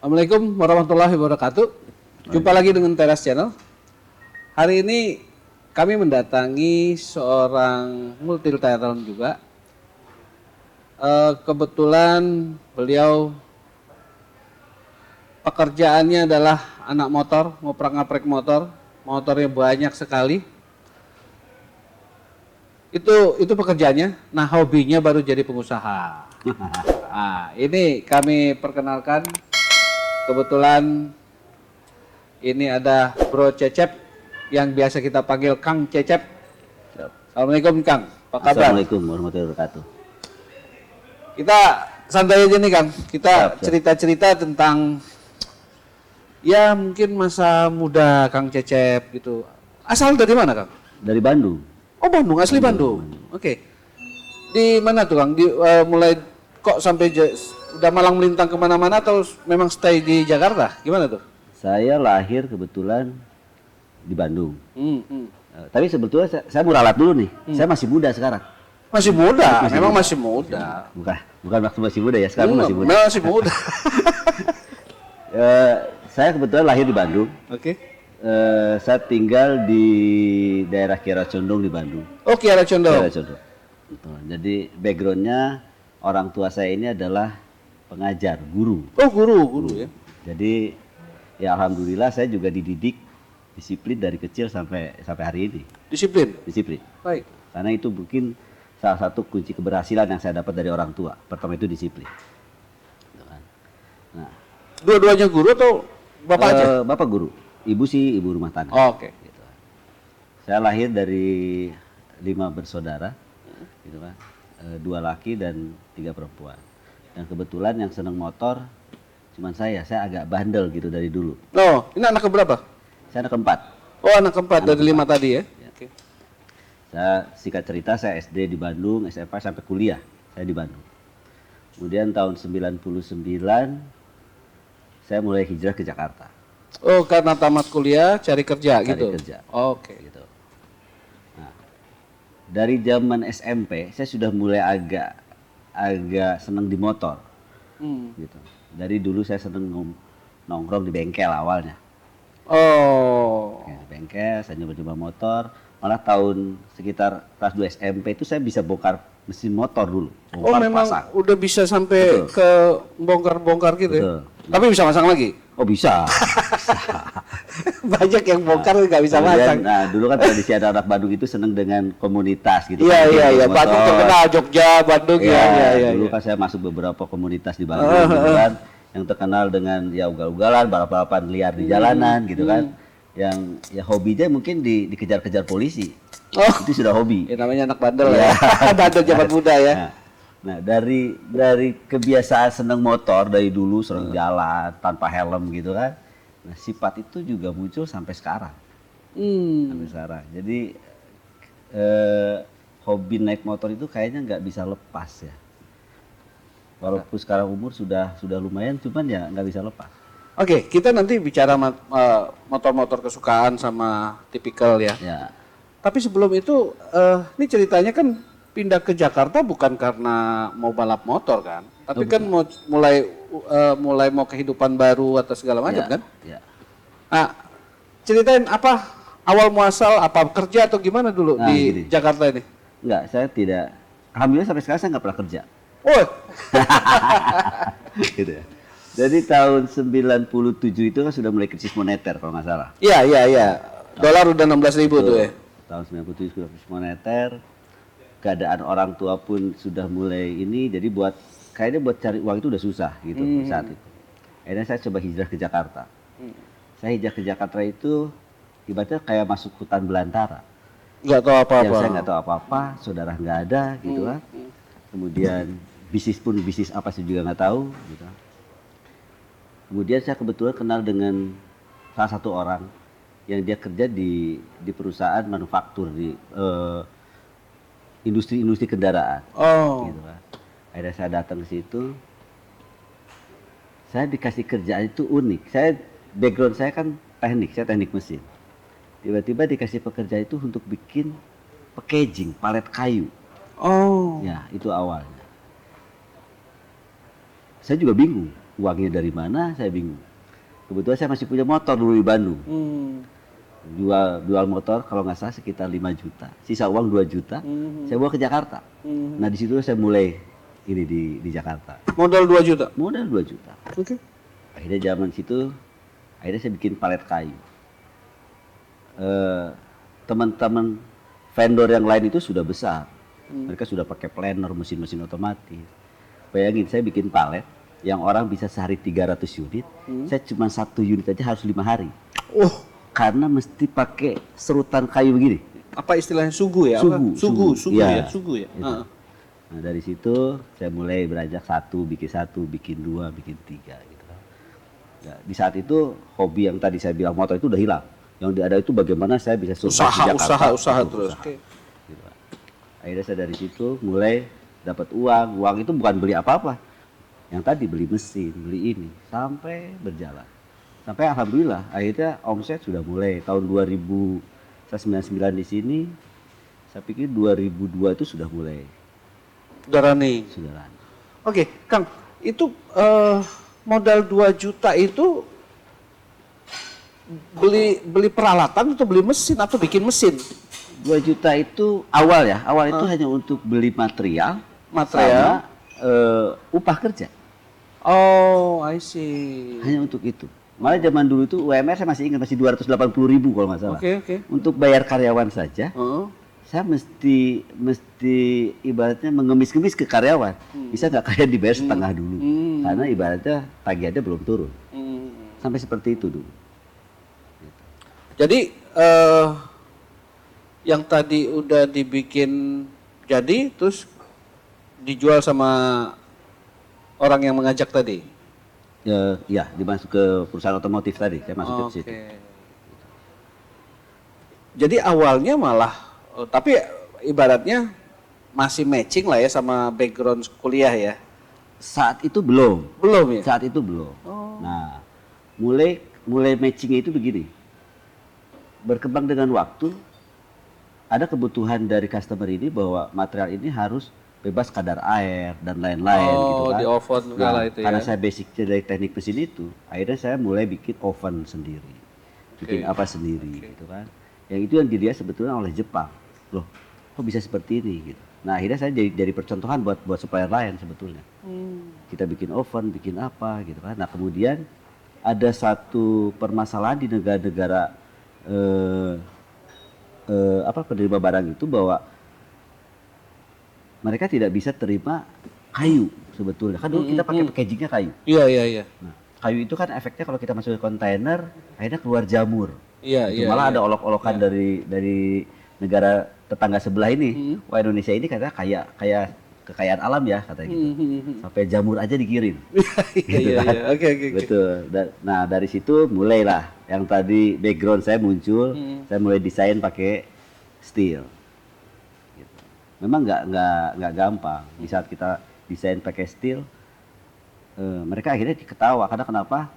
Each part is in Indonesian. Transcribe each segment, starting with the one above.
Assalamualaikum warahmatullahi wabarakatuh. Jumpa lagi dengan Teras Channel. Hari ini kami mendatangi seorang multi talent juga. Kebetulan beliau pekerjaannya adalah anak motor, ngoprak-ngaprek motor. Motornya banyak sekali. Itu pekerjaannya. Nah, hobinya baru jadi pengusaha. Nah, ini kami perkenalkan. Kebetulan ini ada Bro Cecep yang biasa kita panggil Kang Cecep. Assalamualaikum Kang, apa kabar? Assalamualaikum warahmatullahi wabarakatuh. Kita santai aja nih Kang, kita cerita-cerita tentang ya mungkin masa muda Kang Cecep gitu. Asal dari mana Kang? Dari Bandung. Oh Bandung, asli Bandung. Oke. Di mana tuh Kang? Mulai kok sampai udah malang melintang kemana-mana atau memang stay di Jakarta? Gimana tuh? Saya lahir kebetulan di Bandung. Tapi sebetulnya saya mau ralat dulu nih. Saya masih muda sekarang. Masih muda, memang masih muda. Bukan waktu masih muda ya, sekarang masih muda. Masih muda. Saya kebetulan lahir di Bandung. Oke. Saya tinggal di daerah Kiara Condong di Bandung. Oh Kiara Condong. Kiara Condong. Jadi backgroundnya orang tua saya ini adalah pengajar, guru. Oh guru ya. Jadi ya alhamdulillah saya juga dididik disiplin dari kecil sampai hari ini. Disiplin. Baik. Karena itu mungkin salah satu kunci keberhasilan yang saya dapat dari orang tua. Pertama itu disiplin. Nah, dua-duanya guru atau bapak aja? Bapak guru, ibu sih ibu rumah tangga. Oh, oke. Gitu. Saya lahir dari 5 bersaudara, gitu kan. 2 laki dan 3 perempuan. Dan kebetulan yang seneng motor cuman saya agak bandel gitu dari dulu. Oh, ini anak keberapa? Saya anak keempat. Oh, anak keempat dari 5 tadi ya? Oke. Saya singkat cerita saya SD di Bandung, SMA sampai kuliah saya di Bandung. Kemudian tahun 99 saya mulai hijrah ke Jakarta. Oh, karena tamat kuliah cari kerja gitu. Cari kerja. Oke. Gitu. Nah, dari zaman SMP saya sudah mulai agak seneng di motor. Gitu. Dari dulu saya seneng nongkrong di bengkel awalnya. Oh. Di bengkel saya nyoba-nyoba motor. Malah tahun sekitar kelas 2 SMP itu saya bisa bongkar mesin motor dulu. Oh memang pasang. Udah bisa sampai betul. Ke bongkar-bongkar gitu betul. Ya? Tapi bisa masang lagi? Oh bisa. Banyak yang bongkar nggak bisa masang. Nah dulu kan tradisi anak Bandung itu seneng dengan komunitas gitu. Iya. Bandung terkenal, Jogja, Bandung ya. Dulu kan saya masuk beberapa komunitas di Bandung gitu kan. Yang terkenal dengan ya ugal-ugalan, balap-balapan liar di jalanan gitu kan. Yang ya hobinya mungkin dikejar-kejar polisi. Oh, itu sudah hobi. Ya, namanya anak bandel ya. Bandel zaman muda ya. Nah, dari kebiasaan senang motor dari dulu sering jalan tanpa helm gitu kan. Nah, sifat itu juga muncul sampai sekarang. Sampai sekarang. Jadi hobi naik motor itu kayaknya nggak bisa lepas ya. Walaupun sekarang umur sudah lumayan, cuman ya nggak bisa lepas. Oke, kita nanti bicara motor-motor kesukaan sama tipikal ya. Tapi sebelum itu, ini ceritanya kan pindah ke Jakarta bukan karena mau balap motor kan, tapi kan mulai mau kehidupan baru atau segala macam kan. Nah, ceritain apa awal muasal, apa kerja atau gimana dulu di Jakarta ini? Enggak, saya tidak. Alhamdulillah sampai sekarang saya nggak pernah kerja. Oh. Gitu ya. Jadi tahun 97 itu kan sudah mulai krisis moneter kalau nggak salah. Iya. Dolar udah 16.000 tuh ya. Tahun 97 sudah krisis moneter. Keadaan orang tua pun sudah mulai ini, jadi kayaknya buat cari uang itu udah susah gitu saat itu. Akhirnya saya coba hijrah ke Jakarta. Saya hijrah ke Jakarta itu ibaratnya kayak masuk hutan belantara. Nggak tahu apa-apa. Saya nggak tahu apa-apa, saudara nggak ada gitu kan. Kemudian bisnis apa sih juga nggak tahu gitu. Kemudian saya kebetulan kenal dengan salah satu orang yang dia kerja di perusahaan manufaktur di industri kendaraan. Oh. Gitu kan. Akhirnya saya datang ke situ. Saya dikasih kerjaan itu unik. Background saya kan saya teknik mesin. Tiba-tiba dikasih pekerjaan itu untuk bikin packaging, palet kayu. Oh. Ya, itu awalnya. Saya juga bingung. uangnya dari mana, saya bingung. Kebetulan saya masih punya motor dulu di Bandung. Jual motor kalau nggak salah sekitar 5 juta. Sisa uang 2 juta, saya bawa ke Jakarta. Nah di situ saya mulai ini di Jakarta. Modal 2 juta? Modal 2 juta. Oke. Akhirnya zaman situ, akhirnya saya bikin palet kayu. Teman-teman vendor yang lain itu sudah besar. Mereka sudah pakai planer, mesin-mesin otomatis. Bayangin saya bikin palet yang orang bisa sehari 300 unit, saya cuma 1 unit aja harus 5 hari. Karena mesti pakai serutan kayu begini. Apa istilahnya sugu ya? Sugu ya. Gitu. Nah dari situ saya mulai beranjak bikin 2, bikin 3 gitu kan. Nah, di saat itu hobi yang tadi saya bilang motor itu udah hilang. Yang ada itu bagaimana saya bisa usaha terus. Okay. Gitu. Akhirnya saya dari situ mulai dapat uang. Uang itu bukan beli apa-apa. Yang tadi beli mesin, beli ini sampai berjalan. Sampai alhamdulillah akhirnya omset sudah mulai tahun 1999 di sini. Saya pikir 2002 itu sudah mulai. Sudah running. Oke, Kang, itu modal 2 juta itu beli peralatan atau beli mesin atau bikin mesin? 2 juta itu awal ya. Awal itu hanya untuk beli material sama upah kerja. Oh, I see. Hanya untuk itu. Malah zaman dulu itu UMR saya masih ingat masih 280.000 kalau nggak salah. Oke. Untuk bayar karyawan saja, saya mesti ibaratnya mengemis-ngemis ke karyawan. Bisa nggak kayak dibayar setengah dulu, karena ibaratnya tagihannya belum turun. Sampai seperti itu dulu. Jadi yang tadi udah dibikin jadi, terus dijual sama orang yang mengajak tadi? Ya, dimasuk ke perusahaan otomotif tadi, saya masuk ke situ. Jadi awalnya malah, tapi ibaratnya masih matching lah ya sama background kuliah ya? Saat itu belum. Belum ya? Saat itu belum. Nah, mulai matchingnya itu begini. Berkembang dengan waktu, ada kebutuhan dari customer ini bahwa material ini harus bebas kadar air dan lain-lain gitu kan. Di oven segala itu ya. Karena saya basicnya dari teknik mesin itu, akhirnya saya mulai bikin oven sendiri. Bikin apa sendiri gitu kan. Yang itu yang dilihat sebetulnya oleh Jepang. Loh, kok bisa seperti ini gitu. Nah, akhirnya saya jadi percontohan buat supplier lain sebetulnya. Kita bikin oven, bikin apa gitu kan. Nah, kemudian ada satu permasalahan di negara-negara penerima barang itu bahwa mereka tidak bisa terima kayu sebetulnya. Kan dulu kita pakai packagingnya kayu. Iya. Nah, kayu itu kan efeknya kalau kita masuk ke kontainer, akhirnya keluar jamur. Iya. Malah ada olok-olokan dari negara tetangga sebelah ini. Wah, Indonesia ini katanya kayak kekayaan alam ya katanya gitu. Sampai jamur aja dikirim. Iya. Oke. Betul. Nah dari situ mulailah yang tadi background saya muncul. Saya mulai desain pakai steel. Memang nggak gampang. Di saat kita desain pakai steel, mereka akhirnya ketawa karena kenapa?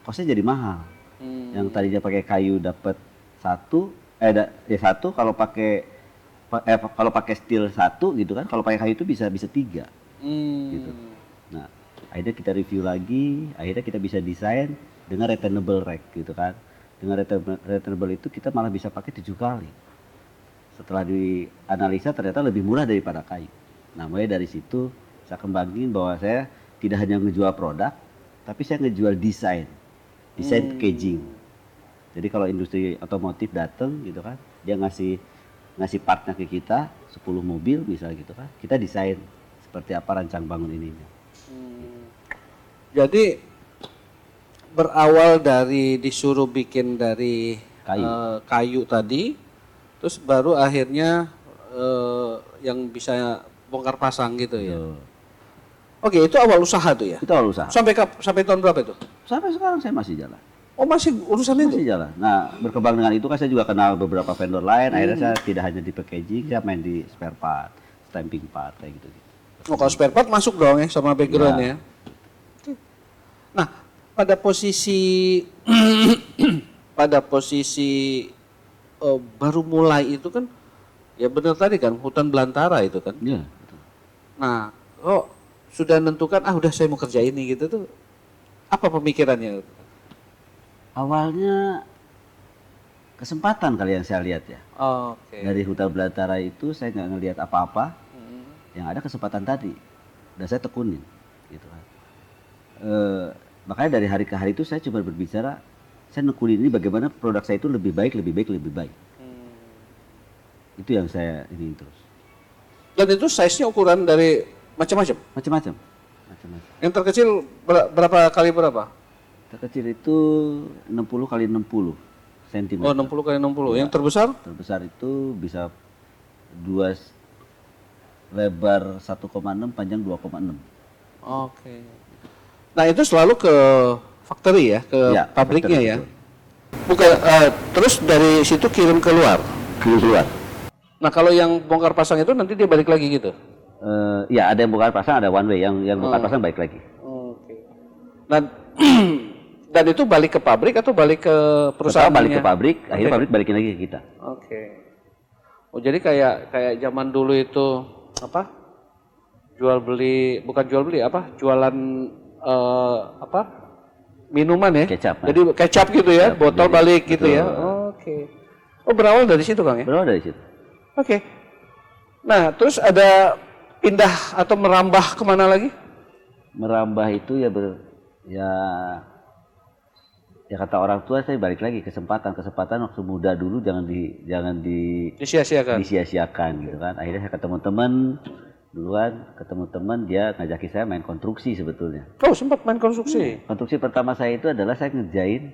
Kosnya jadi mahal. Yang tadinya pakai kayu dapat satu kalau pakai steel 1 gitu kan, kalau pakai kayu itu bisa 3 gitu. Nah akhirnya kita review lagi, akhirnya kita bisa desain dengan returnable rack gitu kan. Dengan returnable itu kita malah bisa pakai 7 kali. Setelah dianalisa ternyata lebih murah daripada kayu. Nah mulai dari situ saya kembangin bahwa saya tidak hanya ngejual produk, tapi saya ngejual desain packaging. Jadi kalau industri otomotif datang gitu kan, dia ngasih partnya ke kita 10 mobil misalnya gitu kan, kita desain seperti apa rancang bangun ininya. Jadi berawal dari disuruh bikin dari kayu tadi. Terus baru akhirnya yang bisa bongkar pasang gitu ya. Oke, itu awal usaha tuh ya? Itu awal usaha. Sampai tahun berapa itu? Sampai sekarang saya masih jalan. Oh, masih urusan itu? Masih jalan. Nah, berkembang dengan itu kan saya juga kenal beberapa vendor lain. Akhirnya saya tidak hanya di packaging, saya main di spare part, stamping part kayak gitu. Oh, kalau spare part masuk dong ya sama background ya. Nah, pada posisi baru mulai itu kan ya benar tadi kan hutan belantara itu kan. Iya. Nah, sudah menentukan udah saya mau kerja ini gitu tuh, apa pemikirannya? Awalnya kesempatan kali yang saya lihat ya. Oke. Dari hutan belantara itu saya nggak ngelihat apa-apa, yang ada kesempatan tadi, dan saya tekunin, gitu kan. Makanya dari hari ke hari itu saya cuma berbicara, saya nekunin ini bagaimana produk saya itu lebih baik, lebih baik, lebih baik. Itu yang saya ini terus. Dan itu size-nya ukuran dari macam-macam? Macam-macam. Yang terkecil berapa kali berapa? Terkecil itu 60 kali 60 cm. Oh, 60 kali 60. Yang terbesar? Terbesar itu bisa lebar 1,6, panjang 2,6. Oke. Nah, itu selalu ke factory ya, ke pabriknya ya. Bukan terus dari situ kirim keluar. Kirim keluar. Nah, kalau yang bongkar pasang itu nanti dia balik lagi gitu. Ya, ada yang bongkar pasang, ada one way. Yang bongkar pasang balik lagi. Oke. Dan itu balik ke pabrik atau balik ke perusahaan? Balik ke pabrik, akhirnya pabrik balikin lagi ke kita. Oke. Oh, jadi kayak zaman dulu itu apa? Jualan minuman ya? Kecap. Jadi kecap gitu ya, botol balik gitu ya. Oke. Oh, berawal dari situ, Kang ya? Berawal dari situ. Oke. Nah, terus ada pindah atau merambah kemana lagi? Merambah itu ya kata orang tua, saya balik lagi kesempatan waktu muda dulu jangan disia-siakan gitu kan. Akhirnya saya ketemu teman dia ngajakin saya main konstruksi sebetulnya. Oh, sempat main konstruksi. Konstruksi pertama saya itu adalah saya ngerjain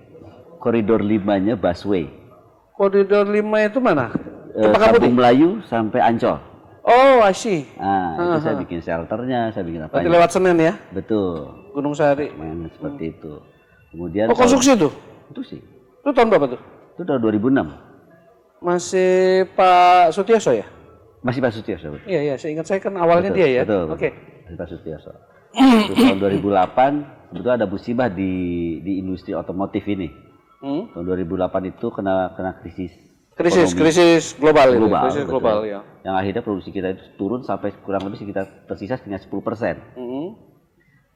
koridor 5-nya busway. Koridor 5 itu mana? Kampung Melayu sampai Ancol. Oh, I see. Nah, itu saya bikin shelternya, saya bikin apa? Berarti lewat Senen ya? Betul. Gunung Sahari. Main seperti itu. Kemudian konstruksi itu? Itu sih. Itu tahun berapa tuh? Itu tahun 2006. Masih Pak Sutioso ya? Masih Pak Sutioso. Iya, seingat saya kan awalnya dia ya. Betul. Oke. Masih Pak Sutioso. Itu tahun 2008, sebetulnya ada musibah di industri otomotif ini. Tahun 2008 itu kena krisis global ya. Yang akhirnya produksi kita itu turun sampai kurang lebih tersisa sekitar 10%.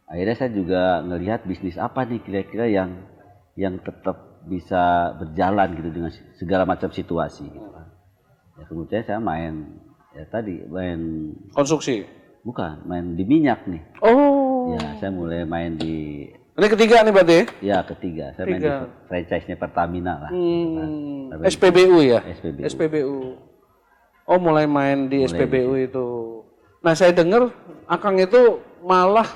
Akhirnya saya juga ngelihat bisnis apa nih kira-kira yang tetap bisa berjalan gitu dengan segala macam situasi gitu kan. Ya, kemudian saya main konstruksi. Bukan, main di minyak nih. Oh. Ya, saya mulai main di ini ketiga nih berarti? Ya, ketiga. Saya main di franchise-nya Pertamina lah. SPBU ya? SPBU. Oh, mulai main di SPBU itu. Nah, saya dengar Akang itu malah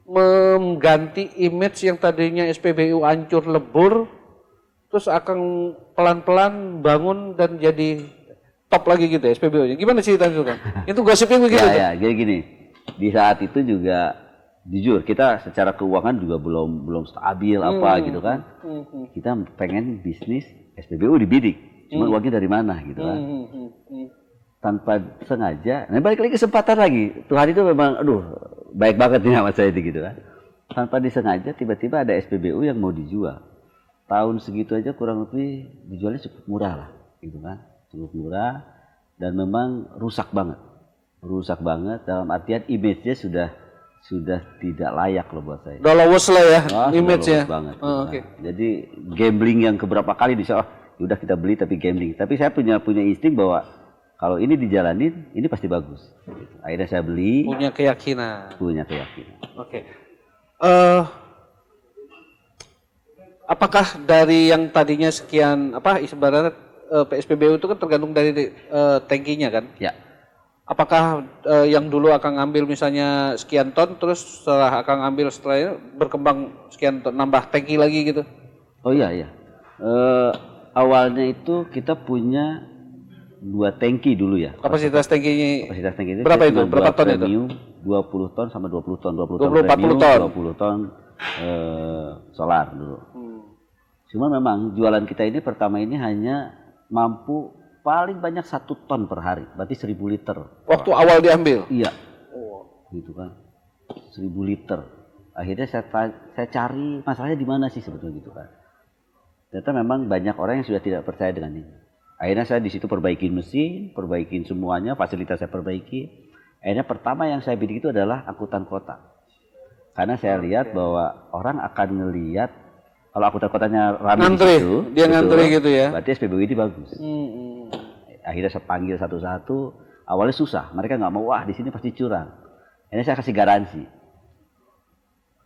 mengganti image yang tadinya SPBU hancur lebur, terus Akang pelan-pelan bangun dan jadi top lagi gitu ya SPBU-nya. Gimana ceritanya itu, Kang? Itu gosipnya begitu? Ya, jadi gini. Di saat itu juga jujur kita secara keuangan juga belum stabil gitu kan. Kita pengen bisnis SPBU dibidik, cuma uangnya dari mana gitu kan. Tanpa sengaja, balik lagi kesempatan lagi. Tuhan itu memang baik banget nih sama saya gitu kan. Tanpa disengaja tiba-tiba ada SPBU yang mau dijual. Tahun segitu aja kurang lebih dijualnya cukup murah lah gitu kan. Cukup murah dan memang rusak banget dalam artian image-nya sudah tidak layak loh buat saya. Udah lowes lah ya image-nya. Banget. Jadi gambling yang keberapa kali udah kita beli tapi gambling. Tapi saya punya insting bahwa kalau ini dijalanin ini pasti bagus. Akhirnya saya beli. Punya keyakinan. Oke. Apakah dari yang tadinya sekian ibaratnya PSPBU itu kan tergantung dari tangkinya kan? Ya. Apakah yang dulu akan ngambil misalnya sekian ton, terus setelah akan ngambil setelahnya berkembang sekian ton, nambah tangki lagi gitu? Oh iya. Awalnya itu kita punya 2 tangki dulu ya. Kapasitas tangki itu berapa itu? Berapa ton itu? 20 ton sama 20 ton. 20 ton. 20 ton solar dulu. Cuma memang jualan kita ini pertama ini hanya mampu paling banyak 1 ton per hari, berarti 1000 liter. Waktu awal diambil? Iya. Gitu kan. 1000 liter. Akhirnya saya cari masalahnya di mana sih sebetulnya gitu kan. Ternyata memang banyak orang yang sudah tidak percaya dengan ini. Akhirnya saya di situ perbaikin mesin, perbaikin semuanya, fasilitas saya perbaiki. Akhirnya pertama yang saya bidik itu adalah angkutan kota. Karena saya lihat bahwa orang akan ngelihat kalau angkutan kotanya ramai di Ngantri, situ, dia ngantri gitu ya. berarti SPBU ini bagus. Akhirnya saya panggil satu-satu, awalnya susah, mereka nggak mau, wah di sini pasti curang. Ini saya kasih garansi.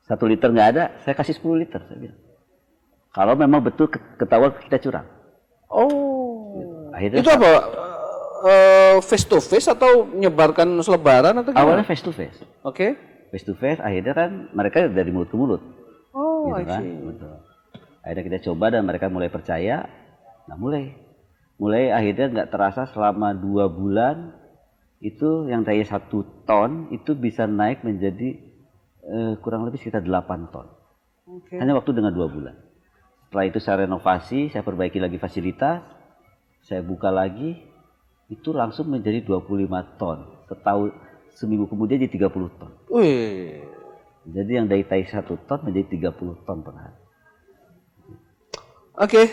1 liter nggak ada, saya kasih 10 liter, saya bilang. Kalau memang betul ketahuan kita curang. Oh. Akhirnya Itu apa? Face to face atau menyebarkan selebaran atau gimana? awalnya face to face. Oke. Face to face, akhirnya kan mereka dari mulut ke mulut. Oh, Gitu I kan? see. Betul. Akhirnya kita coba dan mereka mulai percaya. Nah mulai akhirnya nggak terasa selama 2 bulan itu yang dari 1 ton itu bisa naik menjadi kurang lebih sekitar 8 ton. Oke. Hanya waktu dengan 2 bulan. Setelah itu saya renovasi, saya perbaiki lagi fasilitas, saya buka lagi, itu langsung menjadi 25 ton. Seminggu kemudian jadi 30 ton. Wih. Jadi yang dari 1 ton menjadi 30 ton per hari. Oke,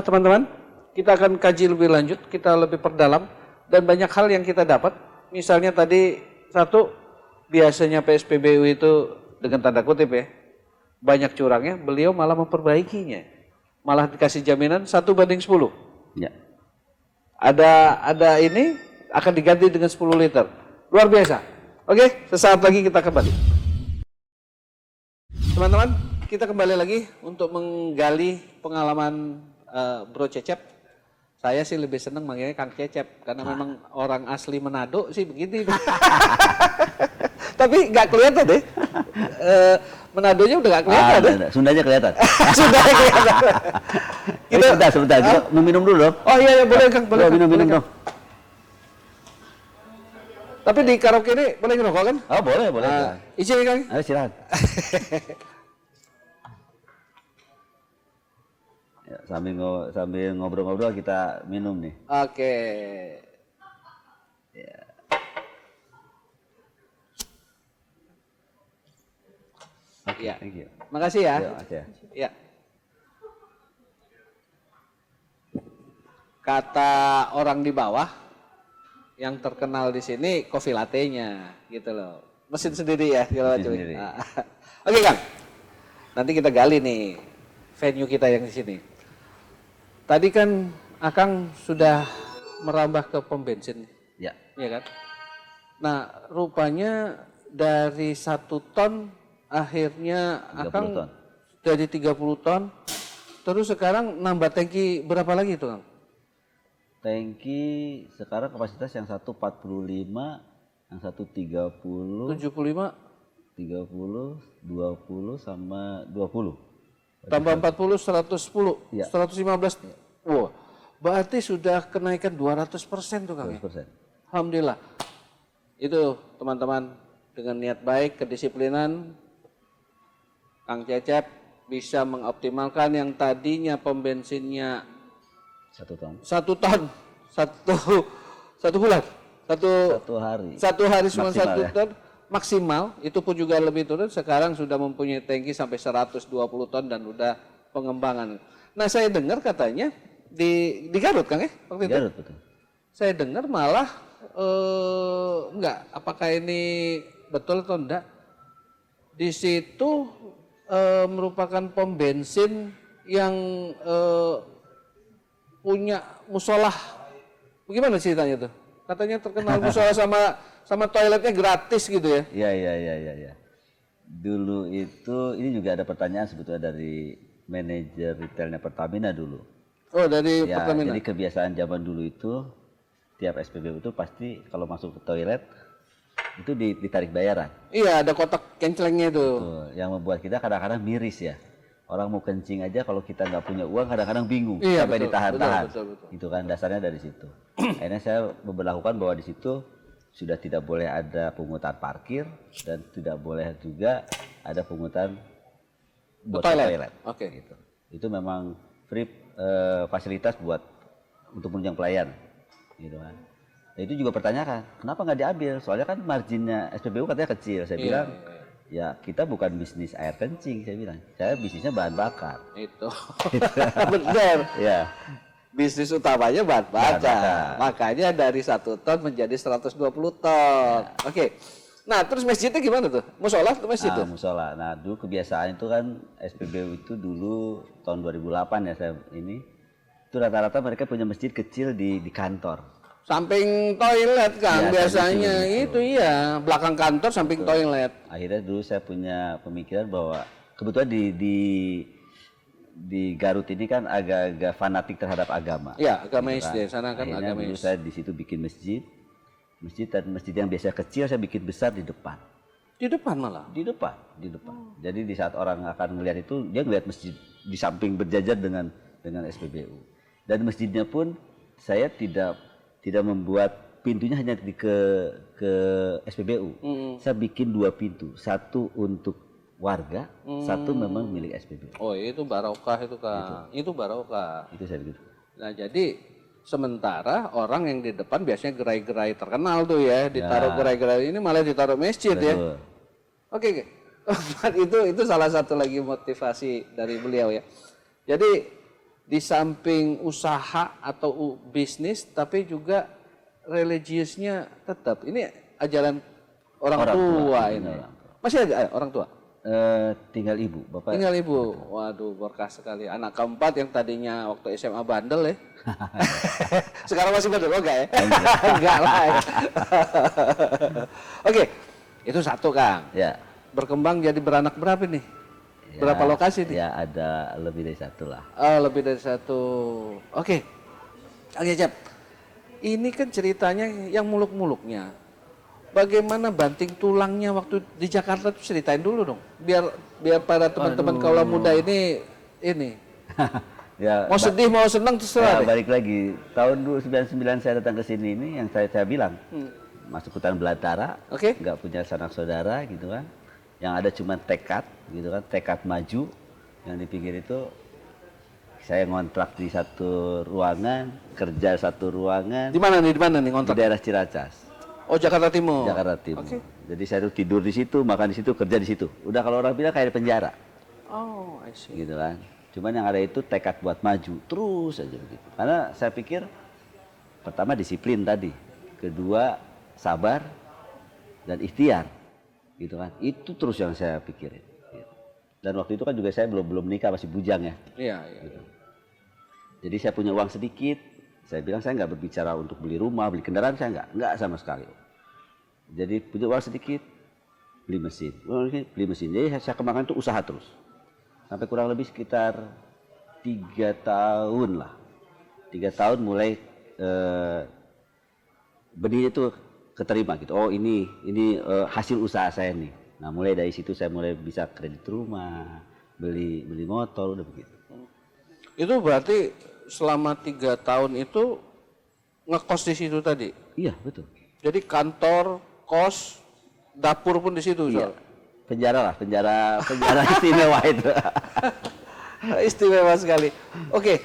teman-teman, kita akan kaji lebih lanjut, kita lebih perdalam, dan banyak hal yang kita dapat. Misalnya tadi satu, biasanya PSPBU itu dengan tanda kutip ya, banyak curangnya, beliau malah memperbaikinya. Malah dikasih jaminan 1/10. Ya. Ada ini akan diganti dengan 10 liter. Luar biasa. Oke, sesaat lagi kita kembali. Teman-teman, kita kembali lagi untuk menggali pengalaman Bro Cecep. Saya sih lebih senang manggilnya Kang Cecep karena memang orang asli Manado sih begitu. Tapi nggak kelihatan deh. Manadonya udah nggak kelihatan deh. Sundanya kelihatan. Sudah kelihatan. Sebentar. Kita mau minum dulu dong. Oh iya, boleh Kang, boleh. Minum Kang. dong. Tapi di karaoke ini boleh ngerokok kan? Oh boleh. Izin Kang. Ayo silakan. Ya, sambil ngobrol-ngobrol kita minum nih. Oke. Ya. Iya. Thank you. Makasih ya. Ya, makasih ya. Ya. Kata orang di bawah yang terkenal di sini kopi latte-nya gitu loh. Mesin sendiri ya segala macam. Sendiri. Oke Kang. Nanti kita gali nih venue kita yang di sini. Tadi kan Akang sudah merambah ke pom bensin. Ya. Iya kan? Nah, rupanya dari 1 ton akhirnya 30 Akang ton. jadi 30 ton. Terus sekarang nambah tangki berapa lagi itu, Kang? Tangki sekarang kapasitas yang 145, yang 130, 75 30, 20 sama 20. tambah 40 110, Ya. 115. Wah, berarti sudah kenaikan 200% tuh, Kang. 100%. Alhamdulillah. Itu teman-teman dengan niat baik, kedisiplinan, Kang Cecep bisa mengoptimalkan yang tadinya pom bensinnya 1 ton. 1 ton, satu bulan, satu hari cuma Maksimal 1 ya. ton maksimal, itu pun juga lebih turun. Sekarang sudah mempunyai tangki sampai 120 ton dan udah pengembangan. Nah, saya dengar katanya di Garut, Kang ya, waktu itu. Garut betul. Saya dengar malah enggak, apakah ini betul atau enggak? Di situ merupakan pom bensin yang punya musolah. Bagaimana ceritanya tuh? Katanya terkenal musolah sama toiletnya gratis gitu ya? Iya. Dulu itu, ini juga ada pertanyaan sebetulnya dari manajer retailnya Pertamina dulu. Oh, dari Ya, Pertamina. jadi kebiasaan zaman dulu itu, tiap SPBU itu pasti kalau masuk ke toilet, itu ditarik bayaran. Iya, ada kotak kencelengnya itu. Tuh, yang membuat kita kadang-kadang miris ya. Orang mau kencing aja kalau kita nggak punya uang kadang-kadang bingung. Iya, sampai betul, ditahan-tahan. betul. Itu kan dasarnya dari situ. Akhirnya saya memberlakukan bahwa di situ sudah tidak boleh ada pungutan parkir dan tidak boleh juga ada pungutan buat toilet. Oke. Gitu. Itu memang free fasilitas buat untuk penunjang pelayan. Gitu kan. Nah, itu juga pertanyaan, kenapa nggak diambil? Soalnya kan marginnya SPBU katanya kecil. Saya bilang, ya kita bukan bisnis air kencing, saya bilang. Saya bisnisnya bahan bakar. Itu. Benar. Ya. bisnis utamanya bahan baca. Makanya dari 1 ton menjadi 120 ton. Oke. Nah, terus masjidnya gimana tuh? Musola atau masjid tuh? Musola. Nah, dulu kebiasaan itu kan SPBU itu dulu tahun 2008 ya saya ini. Itu rata-rata mereka punya masjid kecil di kantor. Samping toilet kan biasanya itu iya, belakang kantor samping toilet. Akhirnya dulu saya punya pemikiran bahwa kebetulan di Garut ini kan agak-agak fanatik terhadap agama. Iya, agama gitu SD sana kan akhirnya agama dulu SD. saya di situ bikin masjid dan masjid yang biasa kecil saya bikin besar di depan. Di depan malah. Di depan. Jadi di saat orang akan melihat itu dia melihat masjid di samping berjajar dengan SPBU. Dan masjidnya pun saya tidak membuat pintunya hanya ke SPBU. Saya bikin 2 pintu, satu untuk warga, satu memang milik SPBU. Oh, itu barokah itu Kang. Itu barokah. Itu saya begitu. Nah, jadi sementara orang yang di depan biasanya gerai-gerai terkenal tuh ya, ditaruh gerai-gerai ini malah ditaruh masjid. Betul. Ya. Oke. itu salah satu lagi motivasi dari beliau ya. Jadi di samping usaha atau bisnis tapi juga religiusnya tetap. Ini ajaran orang tua ini. Masih ada orang tua? Tinggal ibu, bapak. Tinggal ibu. Waduh, berkah sekali. Anak keempat yang tadinya waktu SMA bandel ya. Sekarang masih bandel, oh enggak ya? Enggak lah. Ya. Oke, itu satu Kang. Ya. Berkembang jadi beranak berapa nih? Ya, berapa lokasi nih? Ya ada lebih dari 1 lah. Oh, lebih dari 1. Oke. Oke, Cap. Ini kan ceritanya yang muluk-muluknya. Bagaimana banting tulangnya waktu di Jakarta tuh ceritain dulu dong. Biar para teman-teman kaula muda ini ya, mau sedih mau senang terserah. Ya, balik lagi tahun 1999 saya datang ke sini ini yang saya bilang masuk hutan belantara, nggak punya sanak saudara gitu kan. Yang ada cuma tekad gitu kan, tekad maju. Yang di pinggir itu saya ngontrak di 1 ruangan, kerja 1 ruangan. Di mana nih ngontrak? Di daerah Ciracas. Oh, Jakarta Timur. Jakarta Timur. Jadi saya tuh tidur di situ, makan di situ, kerja di situ. Udah kalau orang bilang kayak di penjara. Oh, I see. Gitu kan. Cuman yang ada itu tekad buat maju terus aja begitu. Karena saya pikir pertama disiplin tadi, kedua sabar dan ikhtiar. Gitu kan. Itu terus yang saya pikirin. Gitu. Dan waktu itu kan juga saya belum nikah, masih bujang ya. Iya. Gitu. Jadi saya punya uang sedikit. Saya bilang saya nggak berbicara untuk beli rumah, beli kendaraan, saya nggak sama sekali. Jadi punya uang sedikit, beli mesin. Jadi saya kembangkan itu usaha terus. Sampai kurang lebih sekitar 3 tahun lah. 3 tahun mulai benih itu keterima gitu. Oh ini hasil usaha saya nih. Nah mulai dari situ saya mulai bisa kredit rumah, beli motor, udah begitu. Itu berarti selama 3 tahun itu ngekos di situ tadi? Iya, betul. Jadi kantor, kos, dapur pun di situ? Iya. Penjara istimewa itu. Istimewa sekali. Oke.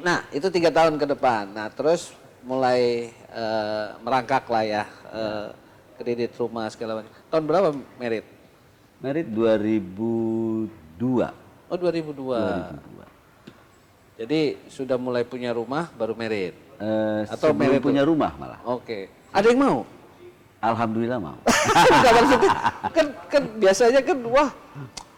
Nah, itu 3 tahun ke depan. Nah, terus mulai merangkak lah ya. Kredit rumah segala macam. Tahun berapa merit? Merit 2002. Oh, 2002. Jadi sudah mulai punya rumah baru merit? Atau merit punya rumah malah. Oke. Ada yang mau? Alhamdulillah mau. kan biasanya kan wah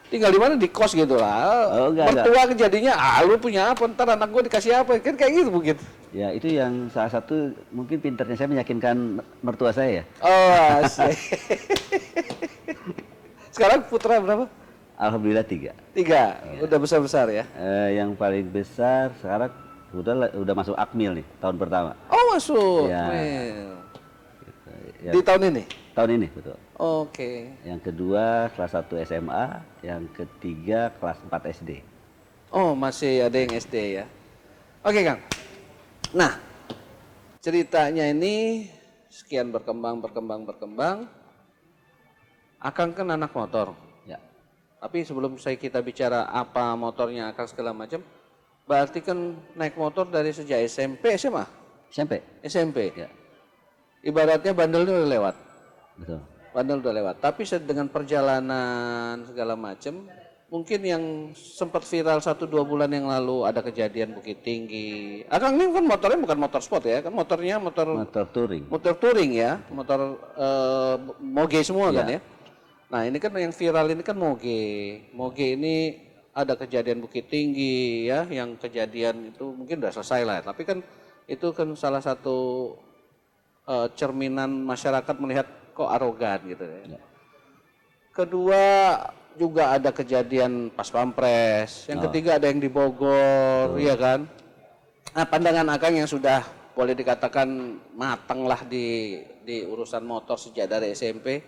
tinggal di mana di kos gitu lah. Oh, mertua jadinya lu punya apa ntar anak gue dikasih apa kan kayak gitu mungkin. Ya itu yang salah satu mungkin pinternya saya meyakinkan mertua saya. Oh asik. Sekarang putra berapa? Alhamdulillah 3. Ya. Udah besar ya? Yang paling besar sekarang udah masuk Akmil nih tahun pertama. Oh masuk. Ya. Gitu. Ya. Di tahun ini? Tahun ini betul. Oke. Yang kedua kelas 1 SMA, yang ketiga kelas 4 SD. Oh masih ada yang SD ya? Oke Kang. Nah ceritanya ini sekian berkembang. Akang kan anak motor. Tapi sebelum kita bicara apa motornya Akang segala macam, berarti kan naik motor dari sejak SMP, SMA? SMP. Ya. Ibaratnya bandel udah lewat. Betul. Bandel udah lewat. Tapi dengan perjalanan segala macam mungkin yang sempat viral 1-2 bulan yang lalu ada kejadian Bukit Tinggi. Akang ini kan motornya bukan motor sport ya, kan motornya motor touring. Motor touring ya, motor moge semua kan ya. Nah ini kan yang viral ini kan moge. Moge ini ada kejadian Bukit Tinggi ya, yang kejadian itu mungkin udah selesai lah. Tapi kan itu kan salah satu cerminan masyarakat melihat kok arogan gitu ya. Kedua juga ada kejadian pas pampres. Yang ketiga ada yang di Bogor, iya kan. Nah pandangan Akang yang sudah boleh dikatakan matang lah di urusan motor sejak dari SMP.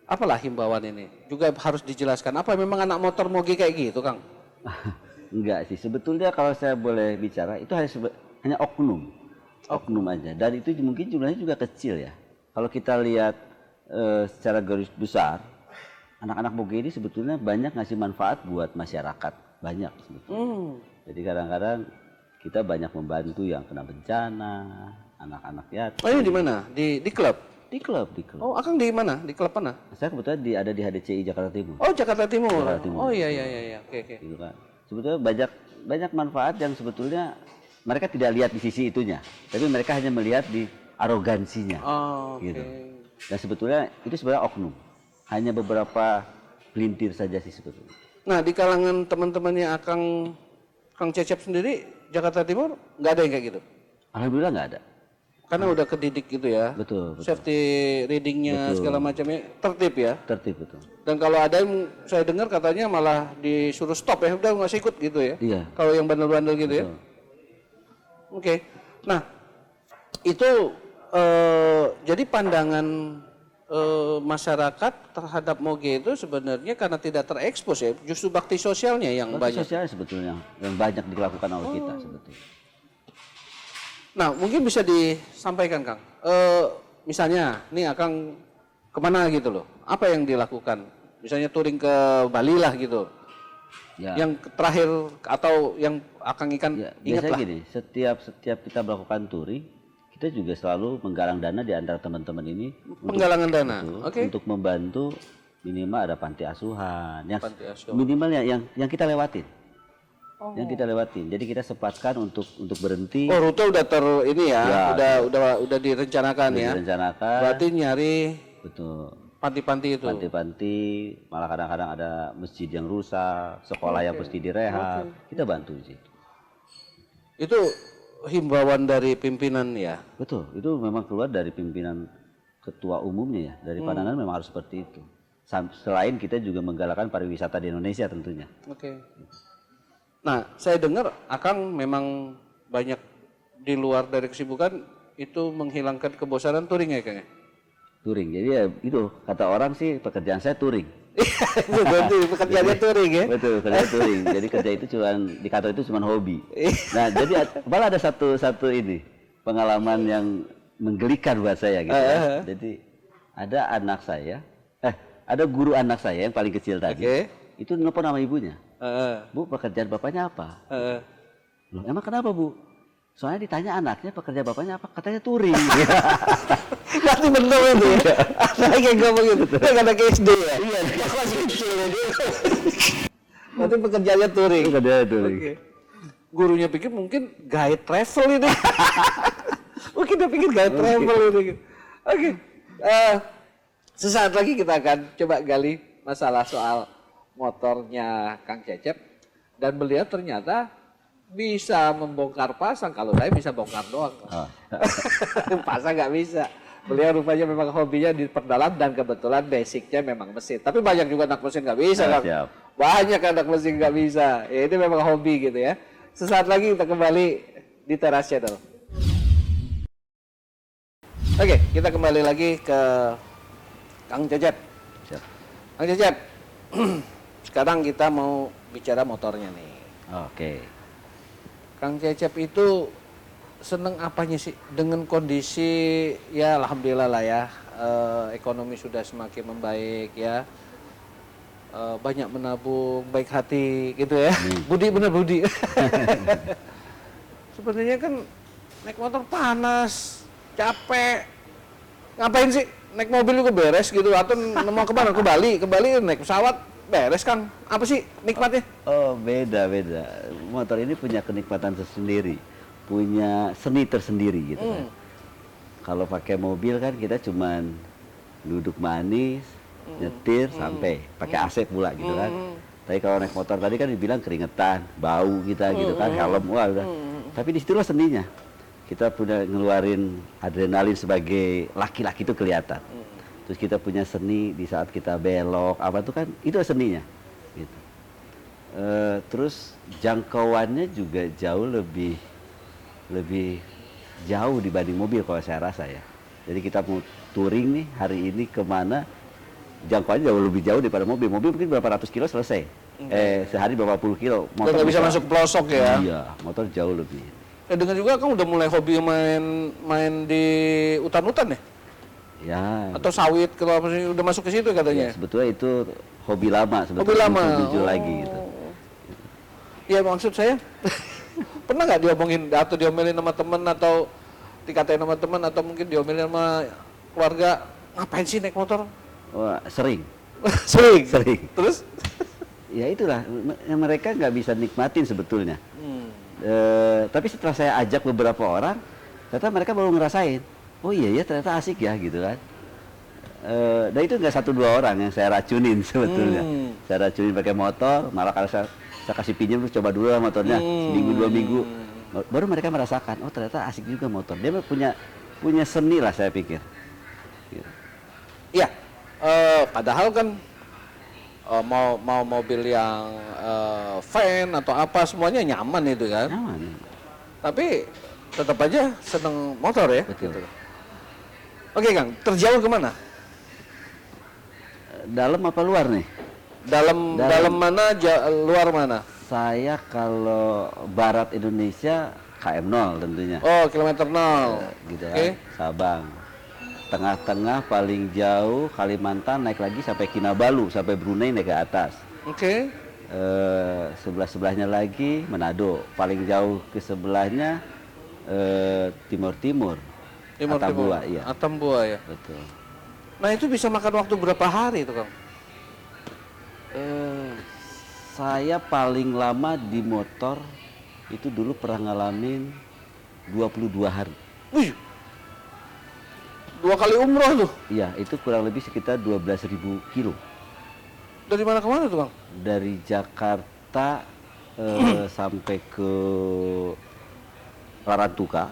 Apalah himbauan ini? Juga harus dijelaskan. Apa memang anak motor moge kayak gitu, Kang? Enggak sih, sebetulnya kalau saya boleh bicara itu hanya oknum aja. Dan itu mungkin jumlahnya juga kecil ya. Kalau kita lihat secara garis besar, anak-anak moge ini sebetulnya banyak ngasih manfaat buat masyarakat, banyak sebetulnya. Jadi kadang-kadang kita banyak membantu yang kena bencana, anak-anak yatim. Oh ini di mana? Di klub? Di klub. Oh, Akang di mana? Di klub mana? Saya kebetulan ada di HDCI Jakarta Timur. Oh, Jakarta Timur. Jakarta Timur. Oh iya. Oke. Gitu kan. Sebetulnya banyak manfaat yang sebetulnya mereka tidak lihat di sisi itunya, tapi mereka hanya melihat di arogansinya. Oh, gitu. Dan sebetulnya itu sebenarnya oknum. Hanya beberapa pelintir saja sih sebetulnya. Nah, di kalangan teman-temannya Kang Cecep sendiri Jakarta Timur nggak ada yang kayak gitu? Alhamdulillah nggak ada. Karena udah kedidik gitu ya. Betul. Safety readingnya segala macamnya tertib ya. Tertib betul. Dan kalau ada yang saya dengar katanya malah disuruh stop ya, udah nggak usah ikut gitu ya. Iya. Kalau yang bandel-bandel gitu ya. Oke. Nah, itu jadi pandangan masyarakat terhadap moge itu sebenarnya karena tidak terekspos ya, justru bakti sosialnya yang banyak. Bakti sosialnya sebetulnya yang banyak dilakukan oleh kita sebetulnya. Nah, mungkin bisa disampaikan Kang. Misalnya, nih Akang kemana gitu loh? Apa yang dilakukan? Misalnya touring ke Bali lah gitu. Ya. Yang terakhir atau yang Akang ingat lah. Gini, setiap kita melakukan touring, kita juga selalu menggalang dana di antara teman-teman ini. Penggalangan dana, untuk membantu minimal ada panti asuhan, minimalnya yang kita lewatin. Yang kita lewatin. Jadi kita sempatkan untuk berhenti. Oh, rute udah udah direncanakan ya. Direncanakan. Berarti nyari panti-panti itu. Panti-panti, malah kadang-kadang ada masjid yang rusak, sekolah yang mesti direhab. Kita bantu di situ. Itu himbauan dari pimpinan ya. Betul, itu memang keluar dari pimpinan ketua umumnya ya. Dari pandangan memang harus seperti itu. Selain kita juga menggalakkan pariwisata di Indonesia tentunya. Nah, saya dengar Akang memang banyak di luar dari kesibukan itu menghilangkan kebosanan touring ya Kang ya? Touring, jadi ya itu kata orang sih pekerjaan saya touring. Berarti pekerjaannya touring ya? Betul, pekerjaan touring. Jadi kerja itu di kantor itu cuma hobi. Nah, jadi malah ada satu ini pengalaman yang menggelikan buat saya gitu. Jadi ada anak saya, ada guru anak saya yang paling kecil tadi. Itu nelfon nama ibunya. Bu, pekerjaan bapaknya apa? Loh, emang kenapa Bu? Soalnya ditanya anaknya pekerjaan bapaknya apa? Katanya touring. Berarti bener itu ya? Anak yang ngomong gitu. Dia anak SD ya? Iya, masih kecil ya dia. Berarti pekerjaannya touring. Pekerjaannya touring. Gurunya pikir mungkin guide travel ini. Mungkin dia pikir guide travel ini. Sesaat lagi kita akan coba gali masalah soal motornya Kang Cecep, dan beliau ternyata bisa membongkar pasang. Kalau saya bisa bongkar doang. Pasang nggak bisa. Beliau rupanya memang hobinya diperdalam dan kebetulan basicnya memang mesin. Tapi banyak juga anak mesin nggak bisa kan? Banyak anak mesin nggak bisa. Ya, ini memang hobi gitu ya. Sesaat lagi kita kembali di Teras Channel. Oke, kita kembali lagi ke Kang Cecep. Kang Cecep, sekarang kita mau bicara motornya nih. Kang Cecep itu seneng apanya sih dengan kondisi ya alhamdulillah lah ya, ekonomi sudah semakin membaik ya, banyak menabung, baik hati gitu ya. Budi bener Budi. Sebenarnya kan naik motor panas, capek, ngapain sih naik mobil juga beres gitu, atau mau kemana, ke Bali naik pesawat beres Kang. Apa sih nikmatnya? Oh, beda. Motor ini punya kenikmatan tersendiri, punya seni tersendiri gitu kan. Kalau pakai mobil kan kita cuman duduk manis, nyetir sampai, pakai AC pula gitu kan. Tapi kalau naik motor tadi kan dibilang keringetan, bau kita gitu kan, helm, wah udah. Tapi disitulah seninya. Kita punya ngeluarin adrenalin sebagai laki-laki itu kelihatan. Terus kita punya seni di saat kita belok, apa tuh kan, itu seninya. Gitu. Terus jangkauannya juga jauh lebih jauh dibanding mobil kalau saya rasa ya. Jadi kita mau touring nih hari ini kemana, jangkauannya jauh lebih jauh daripada mobil. Mobil mungkin berapa ratus kilo selesai. Sehari berapa puluh kilo. Motor nggak bisa masuk pelosok ya? Iya, motor jauh lebih. Dengar juga kamu udah mulai hobi main di hutan-hutan ya? Ya. Atau sawit kalau udah masuk ke situ katanya? Ya, sebetulnya itu hobi lama. Hobi lama. Lagi gitu. Iya maksud saya, pernah nggak diomelin sama temen atau dikatain sama temen atau mungkin diomelin sama keluarga, ngapain sih naik motor? Wah, sering. Sering. Terus? Ya itulah, mereka nggak bisa nikmatin sebetulnya. Tapi setelah saya ajak beberapa orang, ternyata mereka baru ngerasain. Oh iya ya ternyata asik ya gitu kan. Dan itu nggak 1-2 orang yang saya racunin sebetulnya. Saya racunin pakai motor, malah kalau saya kasih pinjam terus coba dulu lah motornya, seminggu 2 minggu. Baru mereka merasakan, oh ternyata asik juga motor. Dia punya seni lah saya pikir. Iya, padahal kan mau mobil yang van atau apa semuanya nyaman itu kan. Nyaman. Tapi tetap aja seneng motor ya. Betul. Gitu. Oke Kang, terjauh kemana? Dalam apa luar nih? Dalam mana, luar mana? Saya kalau barat Indonesia KM0 tentunya. Oh, kilometer 0. Gitu kan, Sabang. Tengah-tengah paling jauh Kalimantan naik lagi sampai Kinabalu, sampai Brunei naik ke atas. Oke. Sebelah-sebelahnya lagi Manado. Paling jauh ke sebelahnya timur-timur. Atambua, iya. Atambua ya. Betul. Nah itu bisa makan waktu berapa hari itu Kang? Saya paling lama di motor itu dulu pernah ngalamin 22 hari. Wih, 2 kali umroh tuh? Iya, itu kurang lebih sekitar 12.000 kilo. Dari mana ke mana tuh Bang? Dari Jakarta sampai ke Larantuka,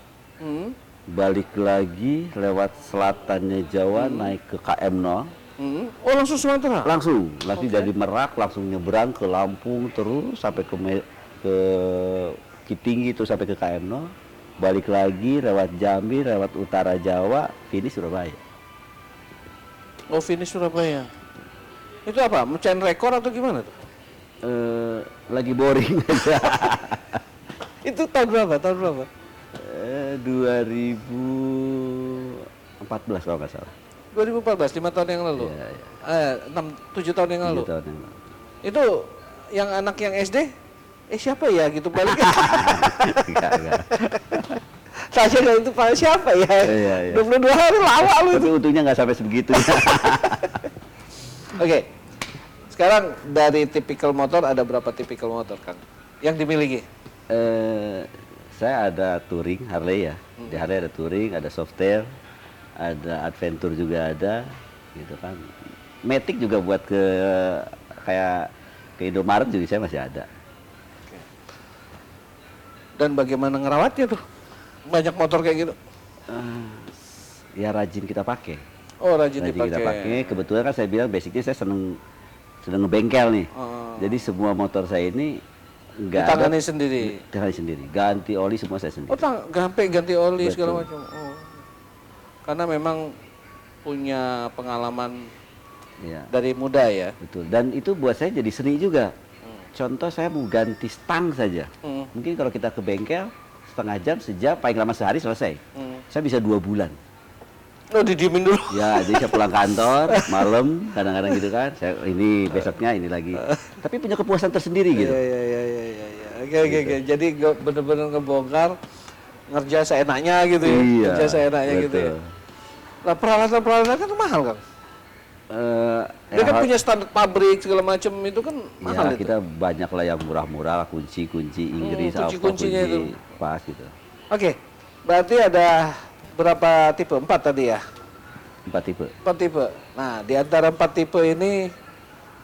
balik lagi lewat selatannya Jawa naik ke KM0. Oh langsung Sumatera? Langsung dari Merak langsung nyebrang ke Lampung terus sampai ke Kitinggi itu sampai ke KM0. Balik lagi lewat Jambi, lewat utara Jawa, finish Surabaya. Oh finish Surabaya. Itu apa? Mecahin rekor atau gimana tuh? Lagi boring aja. Itu tahun berapa? 2014 kalau nggak salah. 2014, 5 tahun yang lalu? Iya. 7 tahun yang lalu? 7 tahun yang lalu. Itu yang anak yang SD? Siapa ya gitu balik? Enggak. Saya itu siapa ya? Iya. 22 hari lama lu itu. Tapi untungnya nggak sampai sebegitu. Oke. Sekarang dari tipikal motor ada berapa tipikal motor Kang yang dimiliki? Saya ada touring Harley ya. Di Harley ada touring, ada softail, ada adventure juga ada, gitu kan. Matic juga buat kayak ke Indomaret juga saya masih ada. Oke. Dan bagaimana ngerawatnya tuh? Banyak motor kayak gitu? Ya rajin kita pakai. Oh rajin kita dipakai. pakai. Kebetulan kan saya bilang basicnya saya seneng ngebengkel nih. Jadi semua motor saya ini nggak ada. Ditangani sendiri. Ganti oli semua saya sendiri. Oh ganti oli Betul. segala macam. Oh. Karena memang punya pengalaman dari muda ya. Betul. Dan itu buat saya jadi seni juga. Contoh saya mau ganti stang saja. Mungkin kalau kita ke bengkel setengah jam, sejam, paling lama sehari selesai. Saya bisa 2 bulan. Oh didiemin dulu. Ya, jadi saya pulang kantor malam, kadang-kadang gitu kan. Saya ini besoknya ini lagi. Tapi punya kepuasan tersendiri gitu. Iya. Oke. Jadi bener-bener ngebongkar, ngerja seenaknya gitu ya. Iya, Ngerja seenaknya gitu ya. Nah peralatan kan itu mahal Kang? Dia kan punya standar pabrik segala macam itu kan mahal ya, kita banyak lah yang murah-murah, kunci Inggris, kunci-kuncinya kunci itu. pas gitu. Oke, berarti ada berapa tipe? 4 tadi ya? 4 tipe. 4 tipe. Nah, di antara 4 tipe ini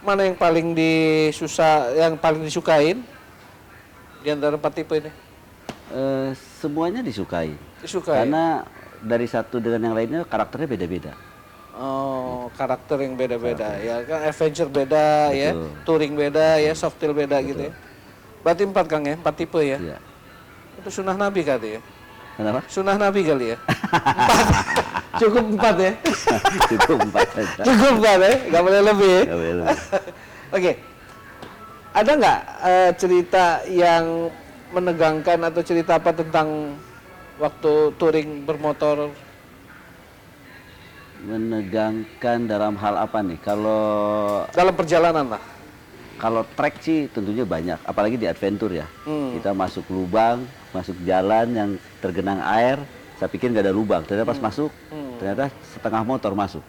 mana yang paling yang paling disukain? Di antara 4 tipe ini? Semuanya disukai. Disukai. Karena dari satu dengan yang lainnya karakternya beda-beda. Oh, karakter yang beda-beda ya kan, adventure beda. Betul. Ya, touring beda ya, softail beda. Betul. Gitu ya. Berarti 4 Kang ya, 4 tipe ya. Iya. Itu sunnah Nabi kali ya. Kenapa? Sunnah Nabi kali ya. 4. Cukup 4 ya. Cukup 4 saja. Cukup 4 ya, nggak boleh lebih ya. Nggak boleh lebih. Oke. Ada nggak cerita yang menegangkan atau cerita apa tentang waktu touring bermotor? Menegangkan dalam hal apa nih? Kalau dalam perjalanan lah. Kalau trek sih tentunya banyak, apalagi di adventure ya. Kita masuk lubang, masuk jalan yang tergenang air. Saya pikir nggak ada lubang, ternyata pas masuk, ternyata setengah motor masuk.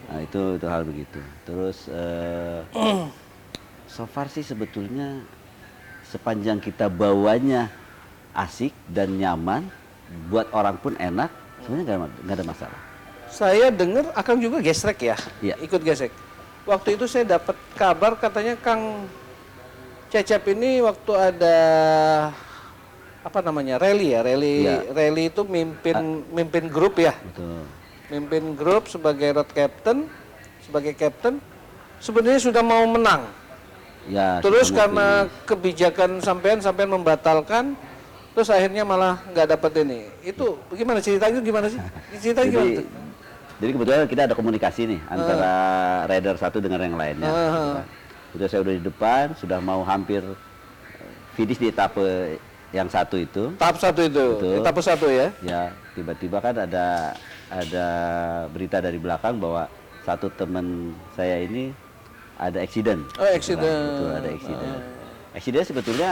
Nah itu hal begitu. Terus so far sih sebetulnya sepanjang kita bawanya asik dan nyaman, buat orang pun enak, sebenarnya nggak ada masalah. Saya dengar Akang juga gesrek ya? Iya. Ikut gesrek. Waktu itu saya dapat kabar katanya Kang Cecep ini waktu ada apa namanya rally ya, rally itu mimpin grup ya. Betul. Mimpin grup sebagai road captain, sebenarnya sudah mau menang. Ya. Terus karena kebijakan sampean membatalkan, terus akhirnya malah nggak dapat ini. Itu bagaimana ceritanya? Gimana sih? Ceritanya gimana? Jadi kebetulan kita ada komunikasi nih antara rider satu dengan yang lainnya. Udah saya udah di depan, sudah mau hampir finish di etape yang satu itu. Tahap 1 itu. Betul. Etape 1 ya? Ya, tiba-tiba kan ada berita dari belakang bahwa satu teman saya ini ada accident. Oh, accident. Betul, ada accident. Accident sebetulnya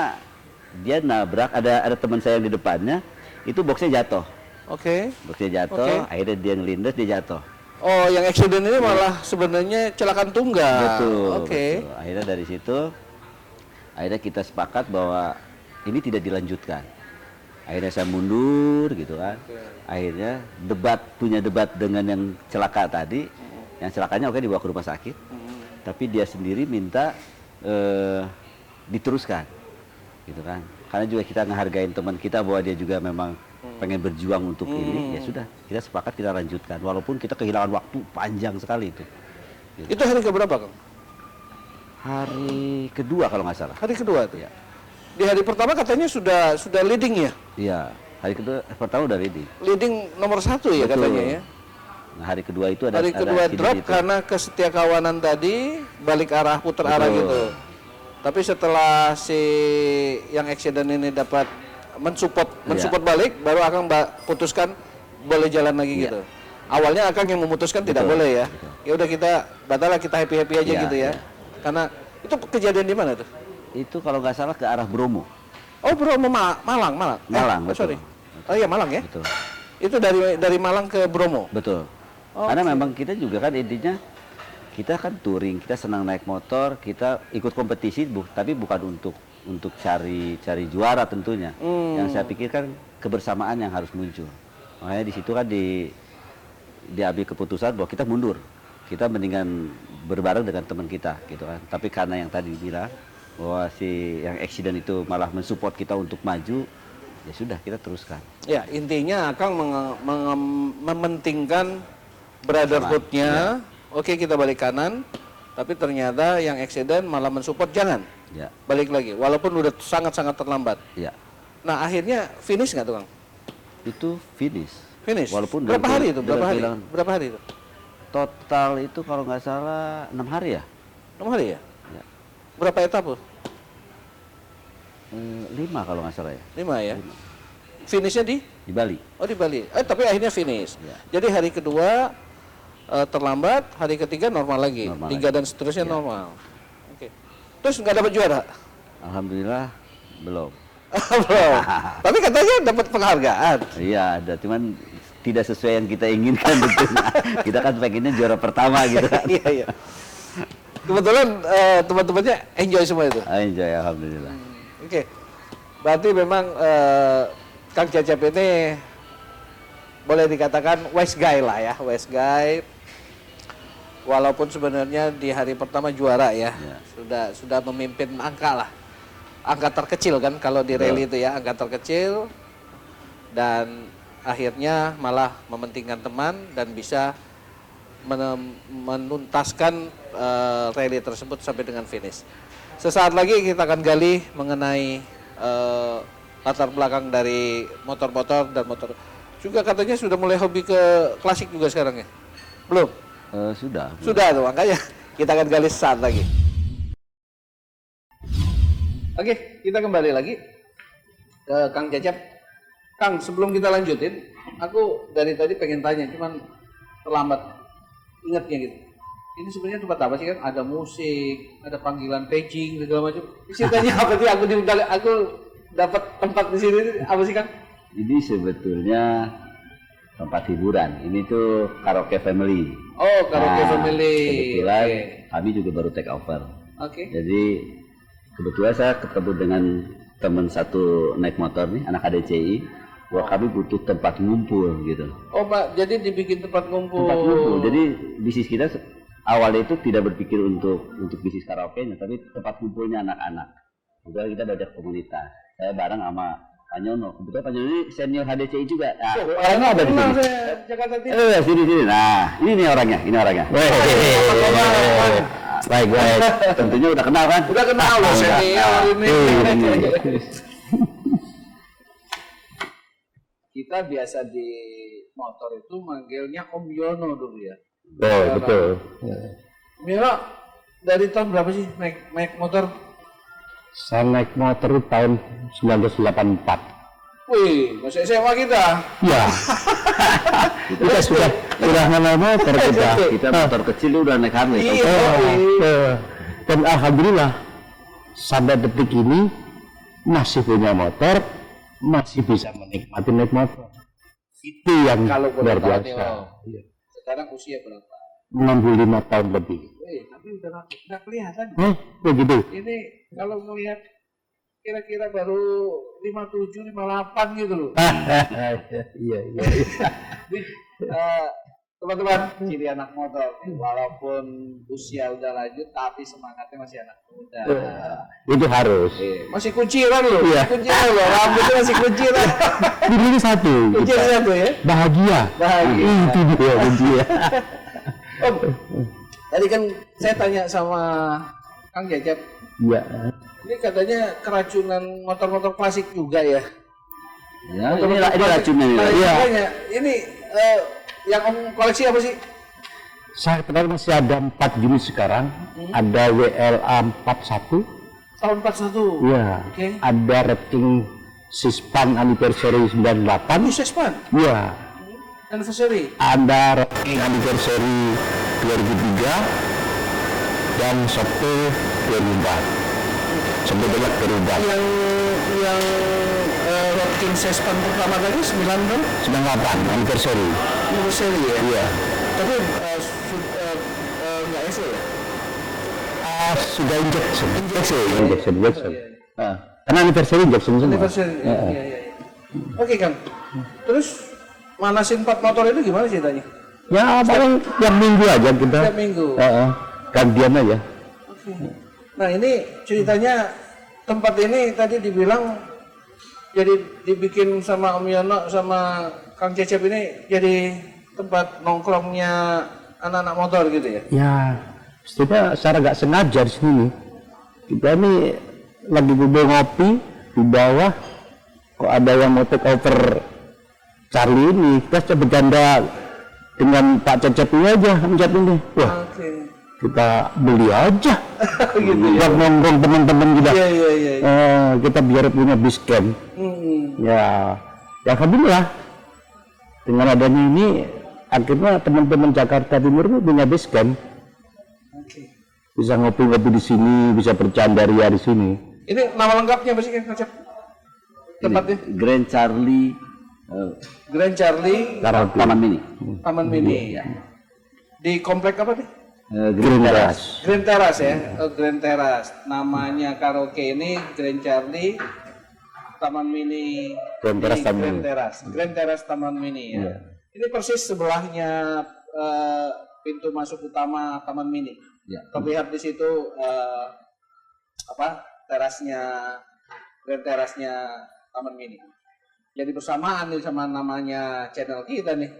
dia nabrak, ada teman saya yang di depannya, itu boxnya jatuh. Oke. Boxnya jatuh, akhirnya dia ngelindes, dia jatuh. Oh, yang accident ini malah sebenarnya kecelakaan tunggal. Betul. Betul. Akhirnya dari situ, akhirnya kita sepakat bahwa ini tidak dilanjutkan. Akhirnya saya mundur gitu kan. Akhirnya punya debat dengan yang celaka tadi. Yang celakanya dibawa ke rumah sakit. Tapi dia sendiri minta diteruskan. Gitu kan. Karena juga kita ngehargain teman kita bahwa dia juga memang pengen berjuang untuk ini, ya sudah, kita sepakat kita lanjutkan. Walaupun kita kehilangan waktu panjang sekali itu. Gitu. Itu hari keberapa, Kang? Hari kedua kalau nggak salah. Hari kedua tuh ya. Di hari pertama katanya sudah leading ya? Iya, hari pertama udah leading. Leading nomor 1 ya. Betul. Katanya ya. Nah, hari kedua itu ada drop itu. Karena kesetiakawanan tadi balik arah, putar arah gitu. Tapi setelah si yang accident ini dapat mensupport balik, baru Akang putuskan boleh jalan lagi gitu. Awalnya Akang yang memutuskan tidak boleh ya. Ya udah kita batal, kita happy aja gitu ya. Karena itu kejadian di mana tuh? Itu kalau nggak salah ke arah Bromo. Oh, Bromo, Malang. Malang, betul. Sorry. Oh iya, Malang ya. Betul. Itu dari Malang ke Bromo. Betul. Karena memang kita juga kan intinya kita kan touring, kita senang naik motor, kita ikut kompetisi, tapi bukan untuk cari juara tentunya. Yang saya pikirkan kebersamaan yang harus muncul. Makanya di situ kan diambil keputusan bahwa kita mundur. Kita mendingan berbareng dengan teman kita gitu kan. Tapi karena yang tadi bilang bahwa si yang accident itu malah mensupport kita untuk maju, ya sudah kita teruskan. Ya, intinya Akang mementingkan brotherhood-nya. Ya. Oke, kita balik kanan. Tapi ternyata yang accident malah mensupport jangan. Ya. Balik lagi, walaupun udah sangat-sangat terlambat. Ya. Nah, akhirnya finish nggak tuh, Kang? Itu finish. Walaupun berapa hari itu? Berapa hari itu? Total itu kalau nggak salah 6 hari ya? 6 hari ya? Ya. Berapa etapa? 5 kalau nggak salah ya. 5 ya? 5. Finishnya di Bali. Oh, di Bali. Tapi akhirnya finish. Ya. Jadi hari kedua terlambat, hari ketiga normal lagi. 3 dan seterusnya normal. Oke. Terus nggak dapat juara? Alhamdulillah belum. Belum. Tapi katanya dapat penghargaan. Iya, ada. Cuman tidak sesuai yang kita inginkan tentunya. Kita kan pengennya juara pertama gitu kan. Iya. Kebetulan teman-temannya enjoy semua itu. Enjoy, alhamdulillah. Oke. Berarti memang Kang Cecep ini boleh dikatakan wise guy lah ya, wise guy. Walaupun sebenarnya di hari pertama juara ya, sudah memimpin angka lah, angka terkecil kan kalau di rally itu ya, angka terkecil, dan akhirnya malah mementingkan teman dan bisa menuntaskan rally tersebut sampai dengan finish. Sesaat lagi kita akan gali mengenai latar belakang dari motor-motor dan motor. Juga katanya sudah mulai hobi ke klasik juga sekarang ya? Belum? Sudah. Sudah tuh, makanya kita akan gali sesaat lagi. Oke, kita kembali lagi ke Kang Cecep. Kang, sebelum kita lanjutin, aku dari tadi pengen tanya, cuman terlambat ingatnya gitu. Ini sebenarnya tempat apa sih kan? Ada musik, ada panggilan paging, segala macam. Ceritanya apa sih? Aku dapat tempat di sini apa sih Kang? Ini sebetulnya tempat hiburan. Ini tuh karaoke family. Oh, karaoke family. Kebetulan kami juga baru take over. Oke. Jadi kebetulan saya ketemu dengan teman satu naik motor nih, anak ADCI. Wah, kami butuh tempat ngumpul gitu. Oh, Pak, jadi dibikin tempat ngumpul. Tempat ngumpul. Jadi bisnis kita awalnya itu tidak berpikir untuk bisnis karaoke-nya, tapi tempat kumpulnya anak-anak. Kemudian kita belajar komunitas. Saya bareng sama Pak Nyono. Kebetulan Pak Nyono ini senior HDCI juga. Nah, Pak Nyono ada di sini. Jakarta Timur. Sini. Nah, ini orangnya. Baik. Tentunya udah kenal kan? Udah kenal loh senior ini. Kita biasa di motor itu manggilnya Om Yono dulu ya. Betul. Mira, dari tahun berapa sih naik motor? Saya naik motor tahun 1984. Wih, masih SMA kita. Ya. Kita sudah lama motor kita. Kita motor kecil udah naik Harley. Iya. Dan alhamdulillah sampai detik ini masih punya motor, masih bisa menikmati naik motor. Itu yang Kalau luar boleh tahu biasa. nih, Om. Sekarang usia berapa? 65 tahun lebih. Tapi udah nggak kelihatan. Begitu. Ini kalau melihat kira-kira baru 57, 58 gitu loh. Iya. Nih, teman-teman, ciri anak motor, walaupun usia udah lanjut, tapi semangatnya masih anak muda. Itu harus. Masih kunciran loh, Iya. kunciran loh, rambutnya masih kunciran. Ini satu. Kunciran satu ya. Bahagia. Itu dia kuncinya. Om, tadi kan saya tanya sama Kang Cecep, Iya. ini katanya keracunan motor-motor klasik juga ya? Ya, ini racunnya nih. Iya. Ini yang Om koleksi apa sih? Saya kenal masih ada 4 jenis sekarang. Ada WLA 41. Tahun 41. Iya. Oke. Ada rating Sispan Anniversary 98. Ini Sespan, Iya. anniversary. Ada rating Anniversary 2003 dan 2004. Sampai banyak berubah. Yang Road King Sespan pertama tadi 9 kan? 98 Anniversary. Anniversary ya? Iya. Tapi nggak SE ya? Sudah injection. Injection. Iya. Karena anniversary injection semua. Anniversary. Iya. Oke Kang. Terus manasin 4 motor itu gimana ceritanya? Ya paling tiap minggu aja kita. Tiap minggu. Gantian aja. Oke. Nah ini ceritanya tempat ini tadi dibilang jadi dibikin sama Om Yono sama Kang Cecep ini jadi tempat nongkrongnya anak-anak motor gitu ya? Ya, setidaknya secara nggak sengaja di sini. Kita ini lagi duduk ngopi di bawah, kok ada yang mau take over Charlie ini. Kita coba bercanda dengan Pak Cecep ini aja, Om Cecep ini. Wah, Oke. kita beli aja. Gitu ya? Buat nongkrong teman-teman kita. Iya. Kita biar punya basecamp. Ya alhamdulillah dengan adanya ini akhirnya teman-teman Jakarta Timur itu punya basecamp. Oke. Bisa ngopi-ngopi di sini, bisa bercanda ria di sini. Ini nama lengkapnya apa sih Kang Cecep? Tempatnya? Grand Charlie Grand Charlie Taman Mini. Taman Mini. Di komplek apa nih? Green Terrace. Grand Terrace ya, Grand Terrace. Namanya karaoke ini Grand Charlie Taman Mini Grand Terrace Taman Grand Mini. Terrace, Grand Terrace Taman Mini ya. Iya. Ini persis sebelahnya pintu masuk utama Taman Mini. Ya. Terlihat di situ terasnya Grand Terrace-nya Taman Mini. Jadi bersamaan nih sama namanya channel kita nih.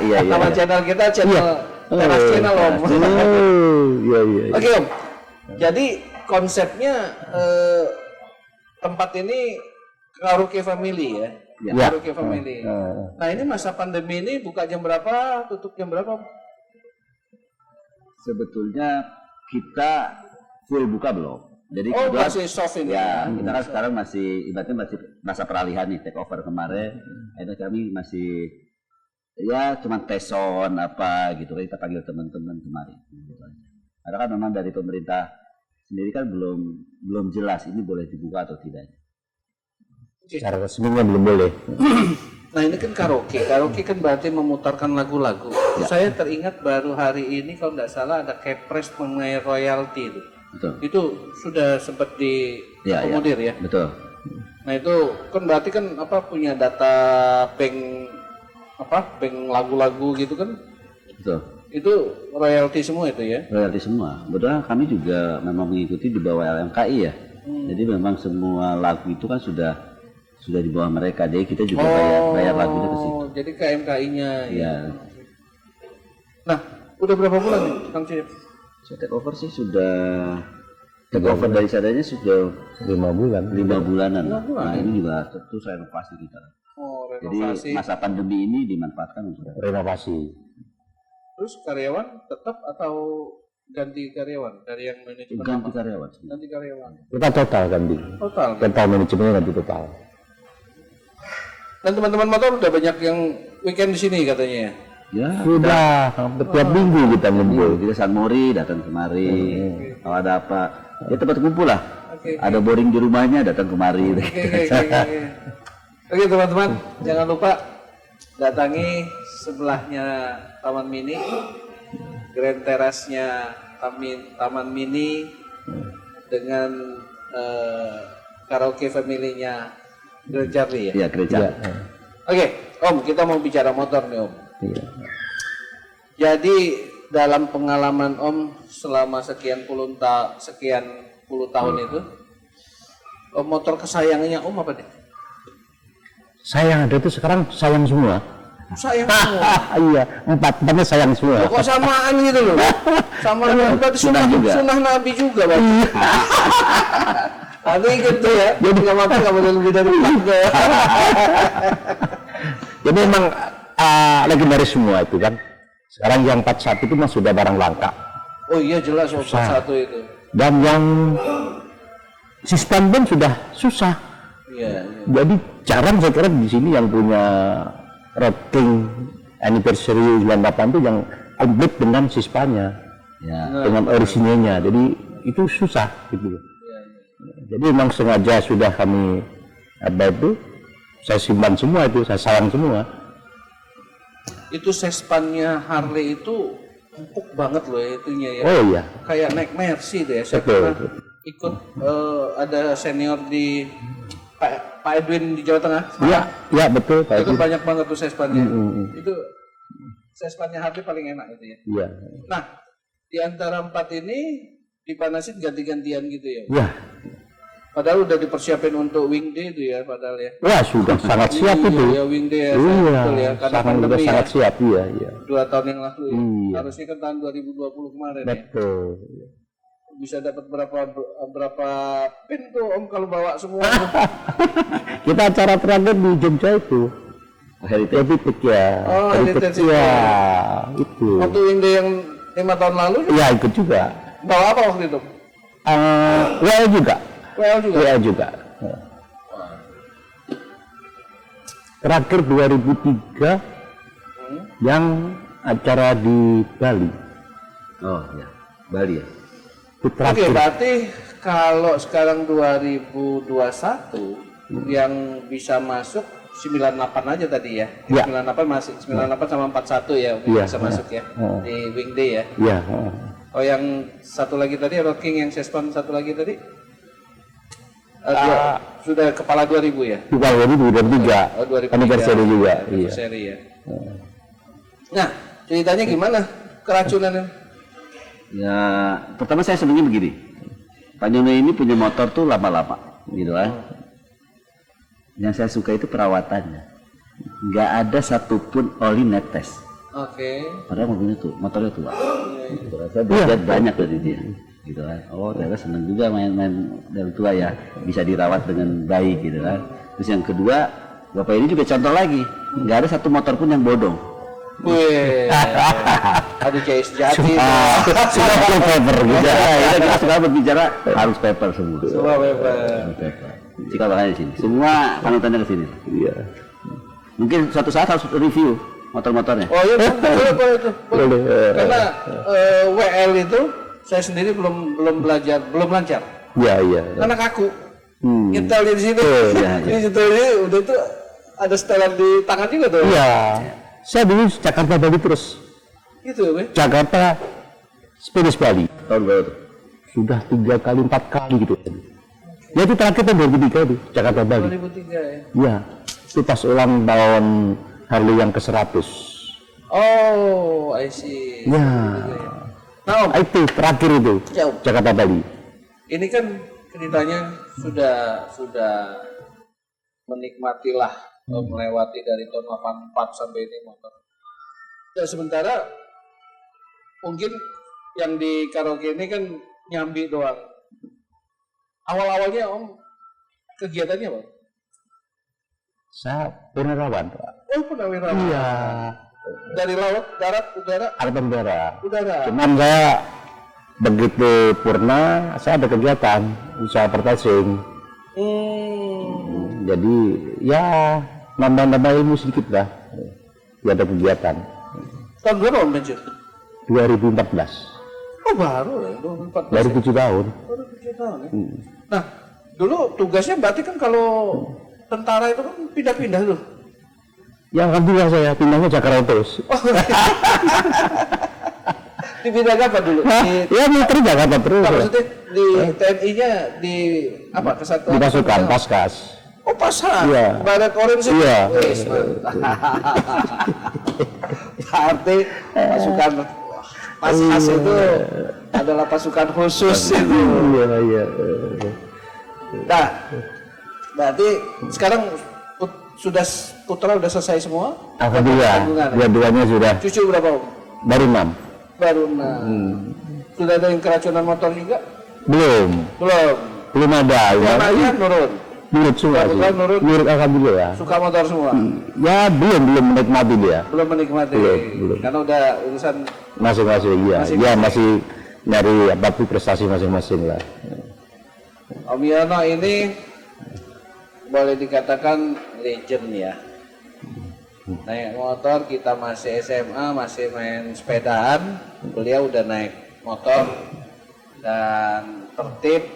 Iya. Nama channel kita channel Teras Channel Om. Iya. Oke Om. Jadi konsepnya tempat ini karaoke family ya. Ya. Karaoke family. Nah ini masa pandemi ini buka jam berapa, tutup jam berapa? Om? Sebetulnya kita full buka belum. Jadi Oh kebetulan- masih soft ini. Ya, kita kan sekarang masih ibaratnya masih masa peralihan nih, take over kemarin. Itu kami masih ya cuma tes sound apa gitu, kita panggil teman-teman kemarin. Gitu aja. Karena kan memang dari pemerintah sendiri kan belum jelas ini boleh dibuka atau tidak. Secara resminya belum boleh. Nah ini kan karaoke kan berarti memutarkan lagu-lagu. Saya teringat baru hari ini kalau nggak salah ada kepres mengenai royalti itu. Betul. Itu sudah sempat diakomodir ya. Betul. Nah itu kan berarti kan punya data bank lagu-lagu gitu kan? Betul. Itu royalti semua itu ya? Royalti semua. Betul, kami juga memang mengikuti di bawah LMKI ya. Jadi memang semua lagu itu kan sudah di bawah mereka. Jadi kita juga bayar lagunya ke situ. Jadi KMKI-nya. Ya. Nah, udah berapa bulan nih, Kang Cip? Saya take over sih sudah take over dari sadanya sudah 5 bulan. 5 bulanan. 5 bulan. Nah ini juga terus renovasi kita. Oh, Jadi renovasi. masa pandemi ini dimanfaatkan untuk Renovasi. Terus karyawan tetap atau ganti karyawan dari yang manajemen? ganti apa? karyawan. Ganti karyawan. Kita total ganti. Total. Total manajemennya ganti total. Dan teman-teman motor udah banyak yang weekend di sini katanya ya. Ya, Sudah hampir tiap minggu kita ngumpul. kita San Mori datang kemari. Kalau ada apa, ya tempat kumpul lah. Oke. Ada boring di rumahnya datang kemari. Oke teman-teman, jangan lupa datangi sebelahnya Taman Mini, Grand Terrace-nya Taman Mini dengan karaoke family-nya Grand Charlie ya. Ya gereja. Oke, Om, kita mau bicara motor nih Om. Iya. Jadi dalam pengalaman Om selama sekian puluh tahun itu, Om motor kesayangannya Om apa deh? Sayang ada itu sekarang sayang semua. Sayang semua. Iya, empatnya sayang semua. Kok samaan gitu loh? Sama berarti Sunnah juga. sunnah Nabi juga berarti. Tapi gitu ya, jadi nggak makan nggak boleh lebih dari 4 ya. Jadi memang legendaris semua itu kan. Sekarang yang 41 itu mah sudah barang langka. Oh iya jelas Om, satu itu. Dan yang sistem pun sudah susah. Iya. Jadi jarang saya kira di sini yang punya rating anniversary 98 itu yang komplit dengan sispanya, Ya. dengan orisinilnya. Jadi itu susah gitu. Jadi memang sengaja sudah kami itu saya simpan semua itu, saya sayang semua. Itu sespannya Harley itu empuk banget loh ya, itunya ya. Oh iya, Kayak naik Mercy deh. Saya Betul, pernah betul. ikut ada senior di Pak Edwin di Jawa Tengah. iya, iya betul Pak Itu Edi. banyak banget tuh sespannya. Itu sespannya Harley paling enak itu ya. Iya, Nah, di antara 4 ini dipanasin ganti-gantian gitu ya. iya. Padahal udah dipersiapin untuk wingday itu ya, padahal ya. Wah sudah sangat siap Iya, itu. ya wingday ya, Iya, betul ya. Karena sangat, udah pandemi ya. sangat siap, iya, iya. 2 tahun yang lalu ya. Iya. Harusnya kan tahun 2020 kemarin ya. Betul. Bisa dapat berapa pin tuh Om kalau bawa semua. Kita acara terakhir di Jogja itu. Heritage ya. Oh, Heritage ya, itu. Waktu wingday yang 5 tahun lalu Iya, ikut juga. bawa apa waktu itu? WL juga. WL juga. WL juga. Ya. Terakhir 2003 yang acara di Bali. Oh ya, Bali ya. Itu Oke, terakhir. berarti kalau sekarang 2021 yang bisa masuk 98 aja tadi ya. Ya. 98 masih 98 sama 41 ya, Iya, bisa masuk ya. Di Wingday ya. Iya. Oh yang satu lagi tadi Road King yang Sespan satu lagi tadi sudah kepala 2000 ya? Bukan 2003. Oh 2003. Anniversary juga. Iya. Anniversary ya. Nah ceritanya gimana keracunan? Ya, pertama saya sebenarnya begini. Pak Nyono ini punya motor tuh lama-lama, gitu kan. Yang saya suka itu perawatannya. Nggak ada satupun oli netes. Oke. Padahal motornya tua. Gitu kan. Saya belajar banyak dari dia. Gitu kan. Oh, ternyata seneng juga main-main dari tua ya. Bisa dirawat dengan baik, gitu kan. Terus yang kedua, Bapak ini juga contoh lagi. Nggak ada satu motor pun yang bodong. Wih, ada case jati. Sudah paper gitu. Ya, kita suka berbicara harus paper semua. Semua paper. Harus paper. Jika makanya di sini. Semua panutannya ke sini. Iya. Mungkin suatu saat harus review motor-motornya. Oh iya, boleh itu. Boleh. Karena WL itu saya sendiri belum belajar, belum lancar. Iya, iya. Karena kaku. Hmm. Nyetel di sini. Iya, iya. Ini nyetelnya udah itu ada setelan di tangan juga tuh. Iya. Saya dulu Jakarta Bali terus. Gitu ya, Jakarta Spiris Bali. Tahun berapa tuh? Sudah 3 kali 4 kali gitu. Ya itu terakhir tahun 2003 itu Jakarta Bali. 2003 ya. Iya. Itu pas ulang tahun Harley yang ke-100. Oh, I see. Ya. Nah, Om, Itu terakhir itu Ya, Om. Jakarta Bali. ini kan ceritanya sudah menikmatilah melewati dari tahun 84 sampai ini motor. Ya, sementara mungkin yang di karaoke ini kan nyambi doang. Awal-awalnya Om kegiatannya apa? Saya purnawirawan, Pak. Oh, purnawirawan. Iya. Dari laut, darat, udara, Angkatan Udara. udara. Cuman saya begitu purna, saya ada kegiatan usaha pertasing. Jadi ya nambah-nambah ilmu sedikit lah. Ya ada kegiatan. Tahun berapa Om pensiun? 2014. Oh baru ya, 2014. Baru 7 tahun. Baru 7 tahun ya. Nah, dulu tugasnya berarti kan kalau tentara itu kan pindah-pindah tuh. Yang kedua saya pindahnya Jakarta terus. Dipindah apa dulu? Ya militer Jakarta terus. Apa maksudnya di TNI-nya di apa kesatuan? Di pasukan Paskas. Oh pasar. Iya. Baret Orange. Iya. Wis, mantap. Berarti pasukan Paskas itu adalah pasukan khusus itu. Iya, iya. Nah, berarti sekarang putra udah selesai semua? Alhamdulillah, Tanggungan. dua-duanya sudah Cucu berapa Om? baru 6. Baru 6. Sudah ada yang keracunan motor juga? Belum Belum. ada. Yang lain nurun. Nurut semua sih. Alhamdulillah, nurut. Nurut alhamdulillah. Suka motor semua? Ya belum menikmati dia. Belum menikmati. Belum. Karena udah urusan Masing-masing ya. Masing-masing. Dia masih nyari apapun prestasi masing-masing lah. Om Yono ini boleh dikatakan legend ya. Naik motor kita masih SMA, masih main sepedaan, beliau udah naik motor dan tertib,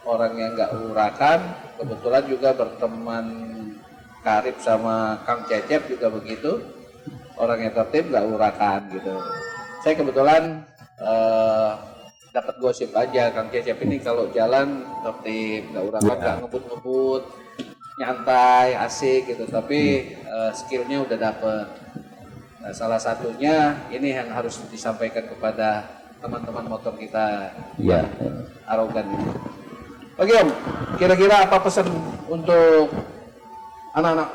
orangnya nggak urakan. Kebetulan juga berteman karib sama Kang Cecep juga begitu, orangnya tertib nggak urakan gitu. Saya kebetulan dapat gosip aja Kang Cecep ini kalau jalan tertib, nggak urakan, nggak ngebut-ngebut, nyantai, asik gitu. Tapi skillnya udah dapet. Nah, salah satunya ini yang harus disampaikan kepada teman-teman motor kita Iya. arogan ini. Oke Om, kira-kira apa pesan untuk anak-anak,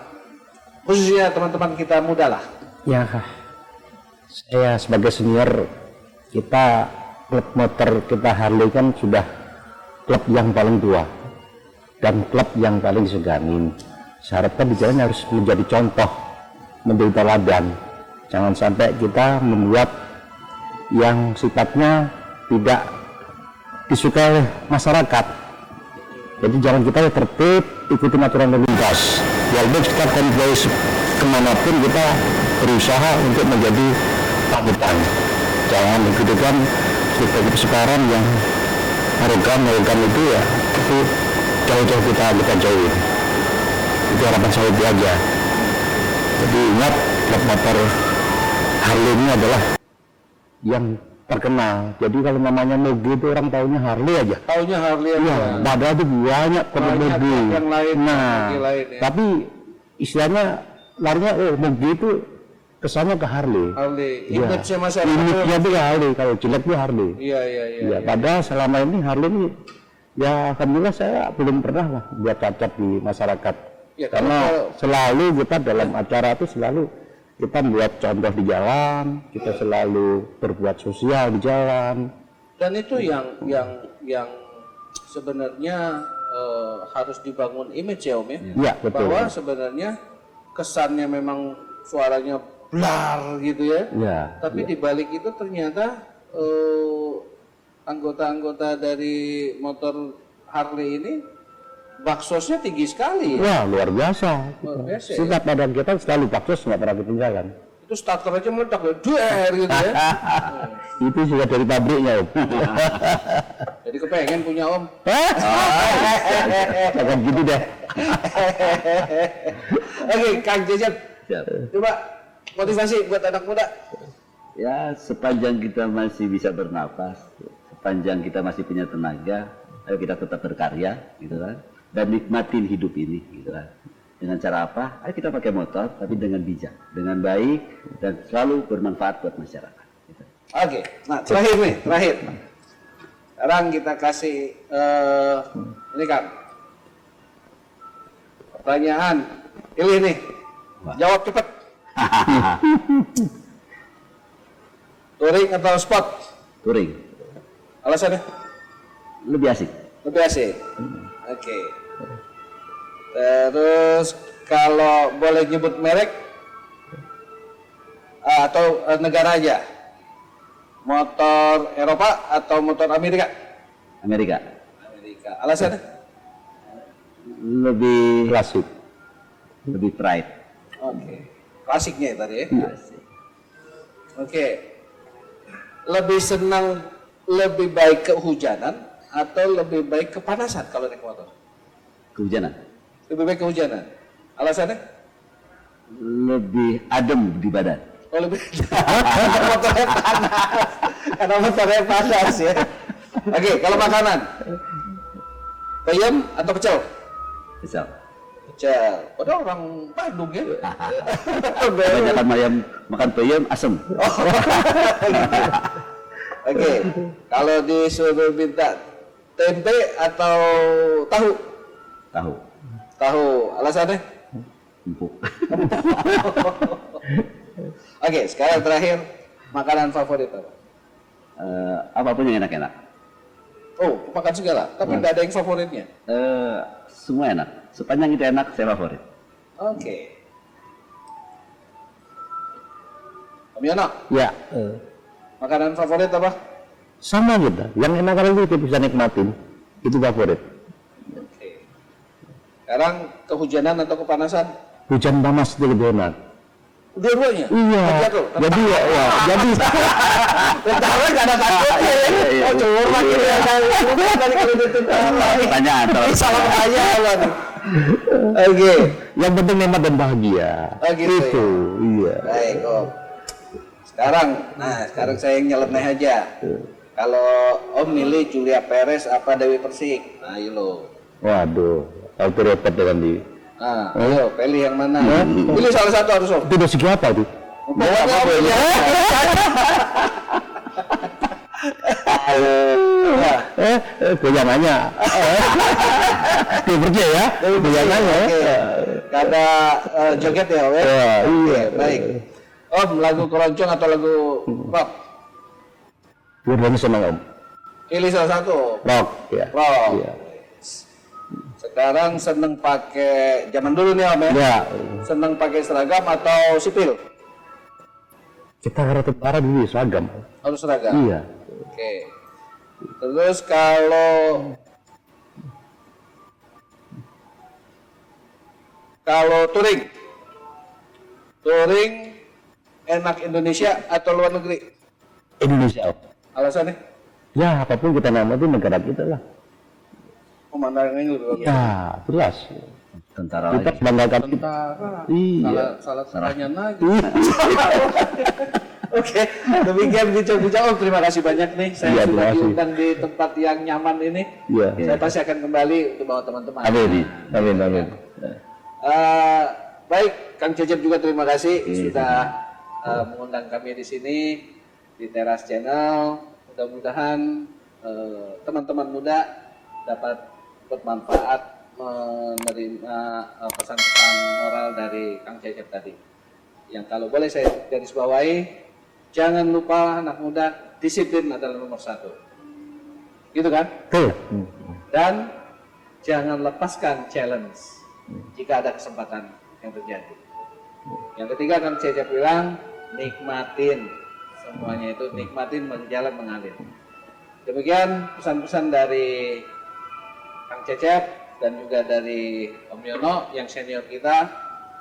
khususnya teman-teman kita muda lah? Ya, saya sebagai senior, kita klub motor kita Harley kan sudah klub yang paling tua dan klub yang paling diseganin. Saya harapkan di jalan harus menjadi contoh, menjadi teladan. Jangan sampai kita membuat yang sifatnya tidak disukai oleh masyarakat. Jadi jangan kita tertib, ikuti aturan lalu lintas. Walaupun kita konvoy kemanapun, kita berusaha untuk menjadi panutan. Jangan ikuti seperti sekarang yang arogan itu ya, itu jauh-jauh kita jauhin. Itu harapan saya itu aja. Jadi ingat klub motor Harley ini adalah yang terkenal. Jadi kalau namanya Moge itu orang taunya Harley aja. Taunya Harley Iya, aja. padahal itu banyak Moge. yang lain, Nah, Moge lain ya. tapi istilahnya larinya Moge itu kesannya ke Harley. Harley. Iya. Image-nya masyarakat. Image-nya itu ke Harley, kalau jelek itu Harley. Iya, iya, iya. Ya, padahal selama ini Harley ini ya alhamdulillah saya belum pernah lah buat cacat di masyarakat. Ya, Karena selalu kita dalam acara itu selalu kita buat contoh di jalan, kita selalu berbuat sosial di jalan. Dan itu yang sebenarnya harus dibangun image ya Om ya. Iya, betul. Bahwa sebenarnya kesannya memang suaranya blar gitu ya. Ya. Tapi di balik itu ternyata anggota-anggota dari motor Harley ini baksosnya tinggi sekali ya. Wah, luar biasa. Luar biasa ya. Setiap badan kita selalu baksos, nggak pernah ketinggalan. Itu starter aja meledak ya, duer gitu ya. Itu sudah dari pabriknya, Om. Jadi kepengen punya Om. Jangan gitu deh. Oke, Kang Jejak, coba motivasi buat anak muda. Ya, sepanjang kita masih bisa bernapas, sepanjang kita masih punya tenaga, ayo kita tetap berkarya, gitu kan, dan nikmatin hidup ini, gitu kan. Dengan cara apa? Ayo kita pakai motor, tapi dengan bijak, dengan baik, dan selalu bermanfaat buat masyarakat. Gitu. Oke, nah terakhir nih, terakhir. Sekarang kita kasih ini Kang. Pertanyaan, pilih nih. Jawab cepat. Touring atau sport? Touring, Alasannya? lebih asik. Lebih asik. Oke. Terus kalau boleh nyebut merek atau negara aja, motor Eropa atau motor Amerika? Amerika, Amerika. Alasannya? lebih Klasik. lebih pride. Oke. Klasiknya ya tadi ya. Asik. Oke. Lebih senang lebih baik kehujanan atau lebih baik kepanasan kalau naik motor? Kehujanan, Lebih baik kehujanan. Alasannya? lebih adem di badan. Oh lebih karena motornya panas. Karena motornya panas ya. Oke, kalau makanan. Peyem atau pecel? Misal, Pecel. Padahal orang Bandung ya. kebanyakan makan peyem asem. Oke, kalau disuruh minta tempe atau tahu? Tahu, Tahu. Alasannya? empuk. Oke, sekarang terakhir makanan favorit apa? Apapun yang enak-enak. Oh, makan segala, tapi nggak ada yang favoritnya. Semua enak. Sepanjang itu enak, saya favorit. Oke. Om Yono, Ya, makanan favorit apa? sama gitu. Yang enak kalau kita bisa nikmatin, itu favorit. Oke. Sekarang kehujanan atau kepanasan? Hujan panas itu lebih enak. Dua-duanya? Iya. Jatuh. Jadi jadi Ketawa nggak ada takutnya ya? Iya. Oh cuma gitu ya. Tadi kalau itu Pertanyaan. salah pertanyaan. Oke. yang penting nikmat dan bahagia. Oh, gitu Itu, iya. Baik, Om. Sekarang saya yang nyeleneh aja. Kalau Om milih Julia Perez apa Dewi Persik? Nah, ayo lo. Waduh, aku repot dengan di. Nah, ayo pilih yang mana? Pilih salah satu harus Om. Itu dari segi apa tuh? Pokoknya Om pilih. Gue nanya. Dia percaya ya? Gue nanya. Oke. Karena joget ya, Om. Iya. Oke, baik. Om, lagu keroncong atau lagu rock? Gue senang Om. Pilih salah satu. Rock, ya. Rock. Iya. Sekarang seneng pakai zaman dulu nih Om ya. Ya. Seneng pakai seragam atau sipil? Kita harus tentara dulu seragam. Harus seragam. Iya. Oke. Terus kalau touring enak Indonesia atau luar negeri? Indonesia Om. Alasannya? Ya apapun kita nama itu negara kita lah. Pemandangannya lebih bagus. Ya jelas. Tentara Kita lagi. banggakan. Tentara. Iya. Salah pertanyaan lagi. Oke, demikian bincang-bincang. Oh, terima kasih banyak nih. Saya Iya, sudah terima kasih. diundang di tempat yang nyaman ini. Iya. Saya pasti akan kembali untuk bawa teman-teman. Amin. Amin. Amin. Baik, Kang Cecep juga terima kasih sudah mengundang kami di sini di Teras Channel. Mudah-mudahan teman-teman muda dapat bermanfaat menerima pesan-pesan moral dari Kang Cecep tadi. Yang kalau boleh saya garis bawahi, jangan lupa anak muda, disiplin adalah nomor 1. Gitu kan? Betul. Dan jangan lepaskan challenge jika ada kesempatan yang terjadi. Yang ketiga Kang Cecep bilang, nikmatin semuanya itu, nikmatin berjalan mengalir. Demikian pesan-pesan dari Kang Cecep dan juga dari Om Yono yang senior kita,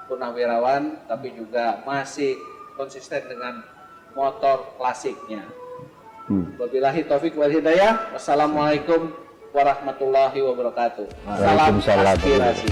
purnawirawan, tapi juga masih konsisten dengan motor klasiknya. Wabillahi taufik wal hidayah. Wassalamualaikum warahmatullahi wabarakatuh. Salam Waalaikumsalam. aspirasi.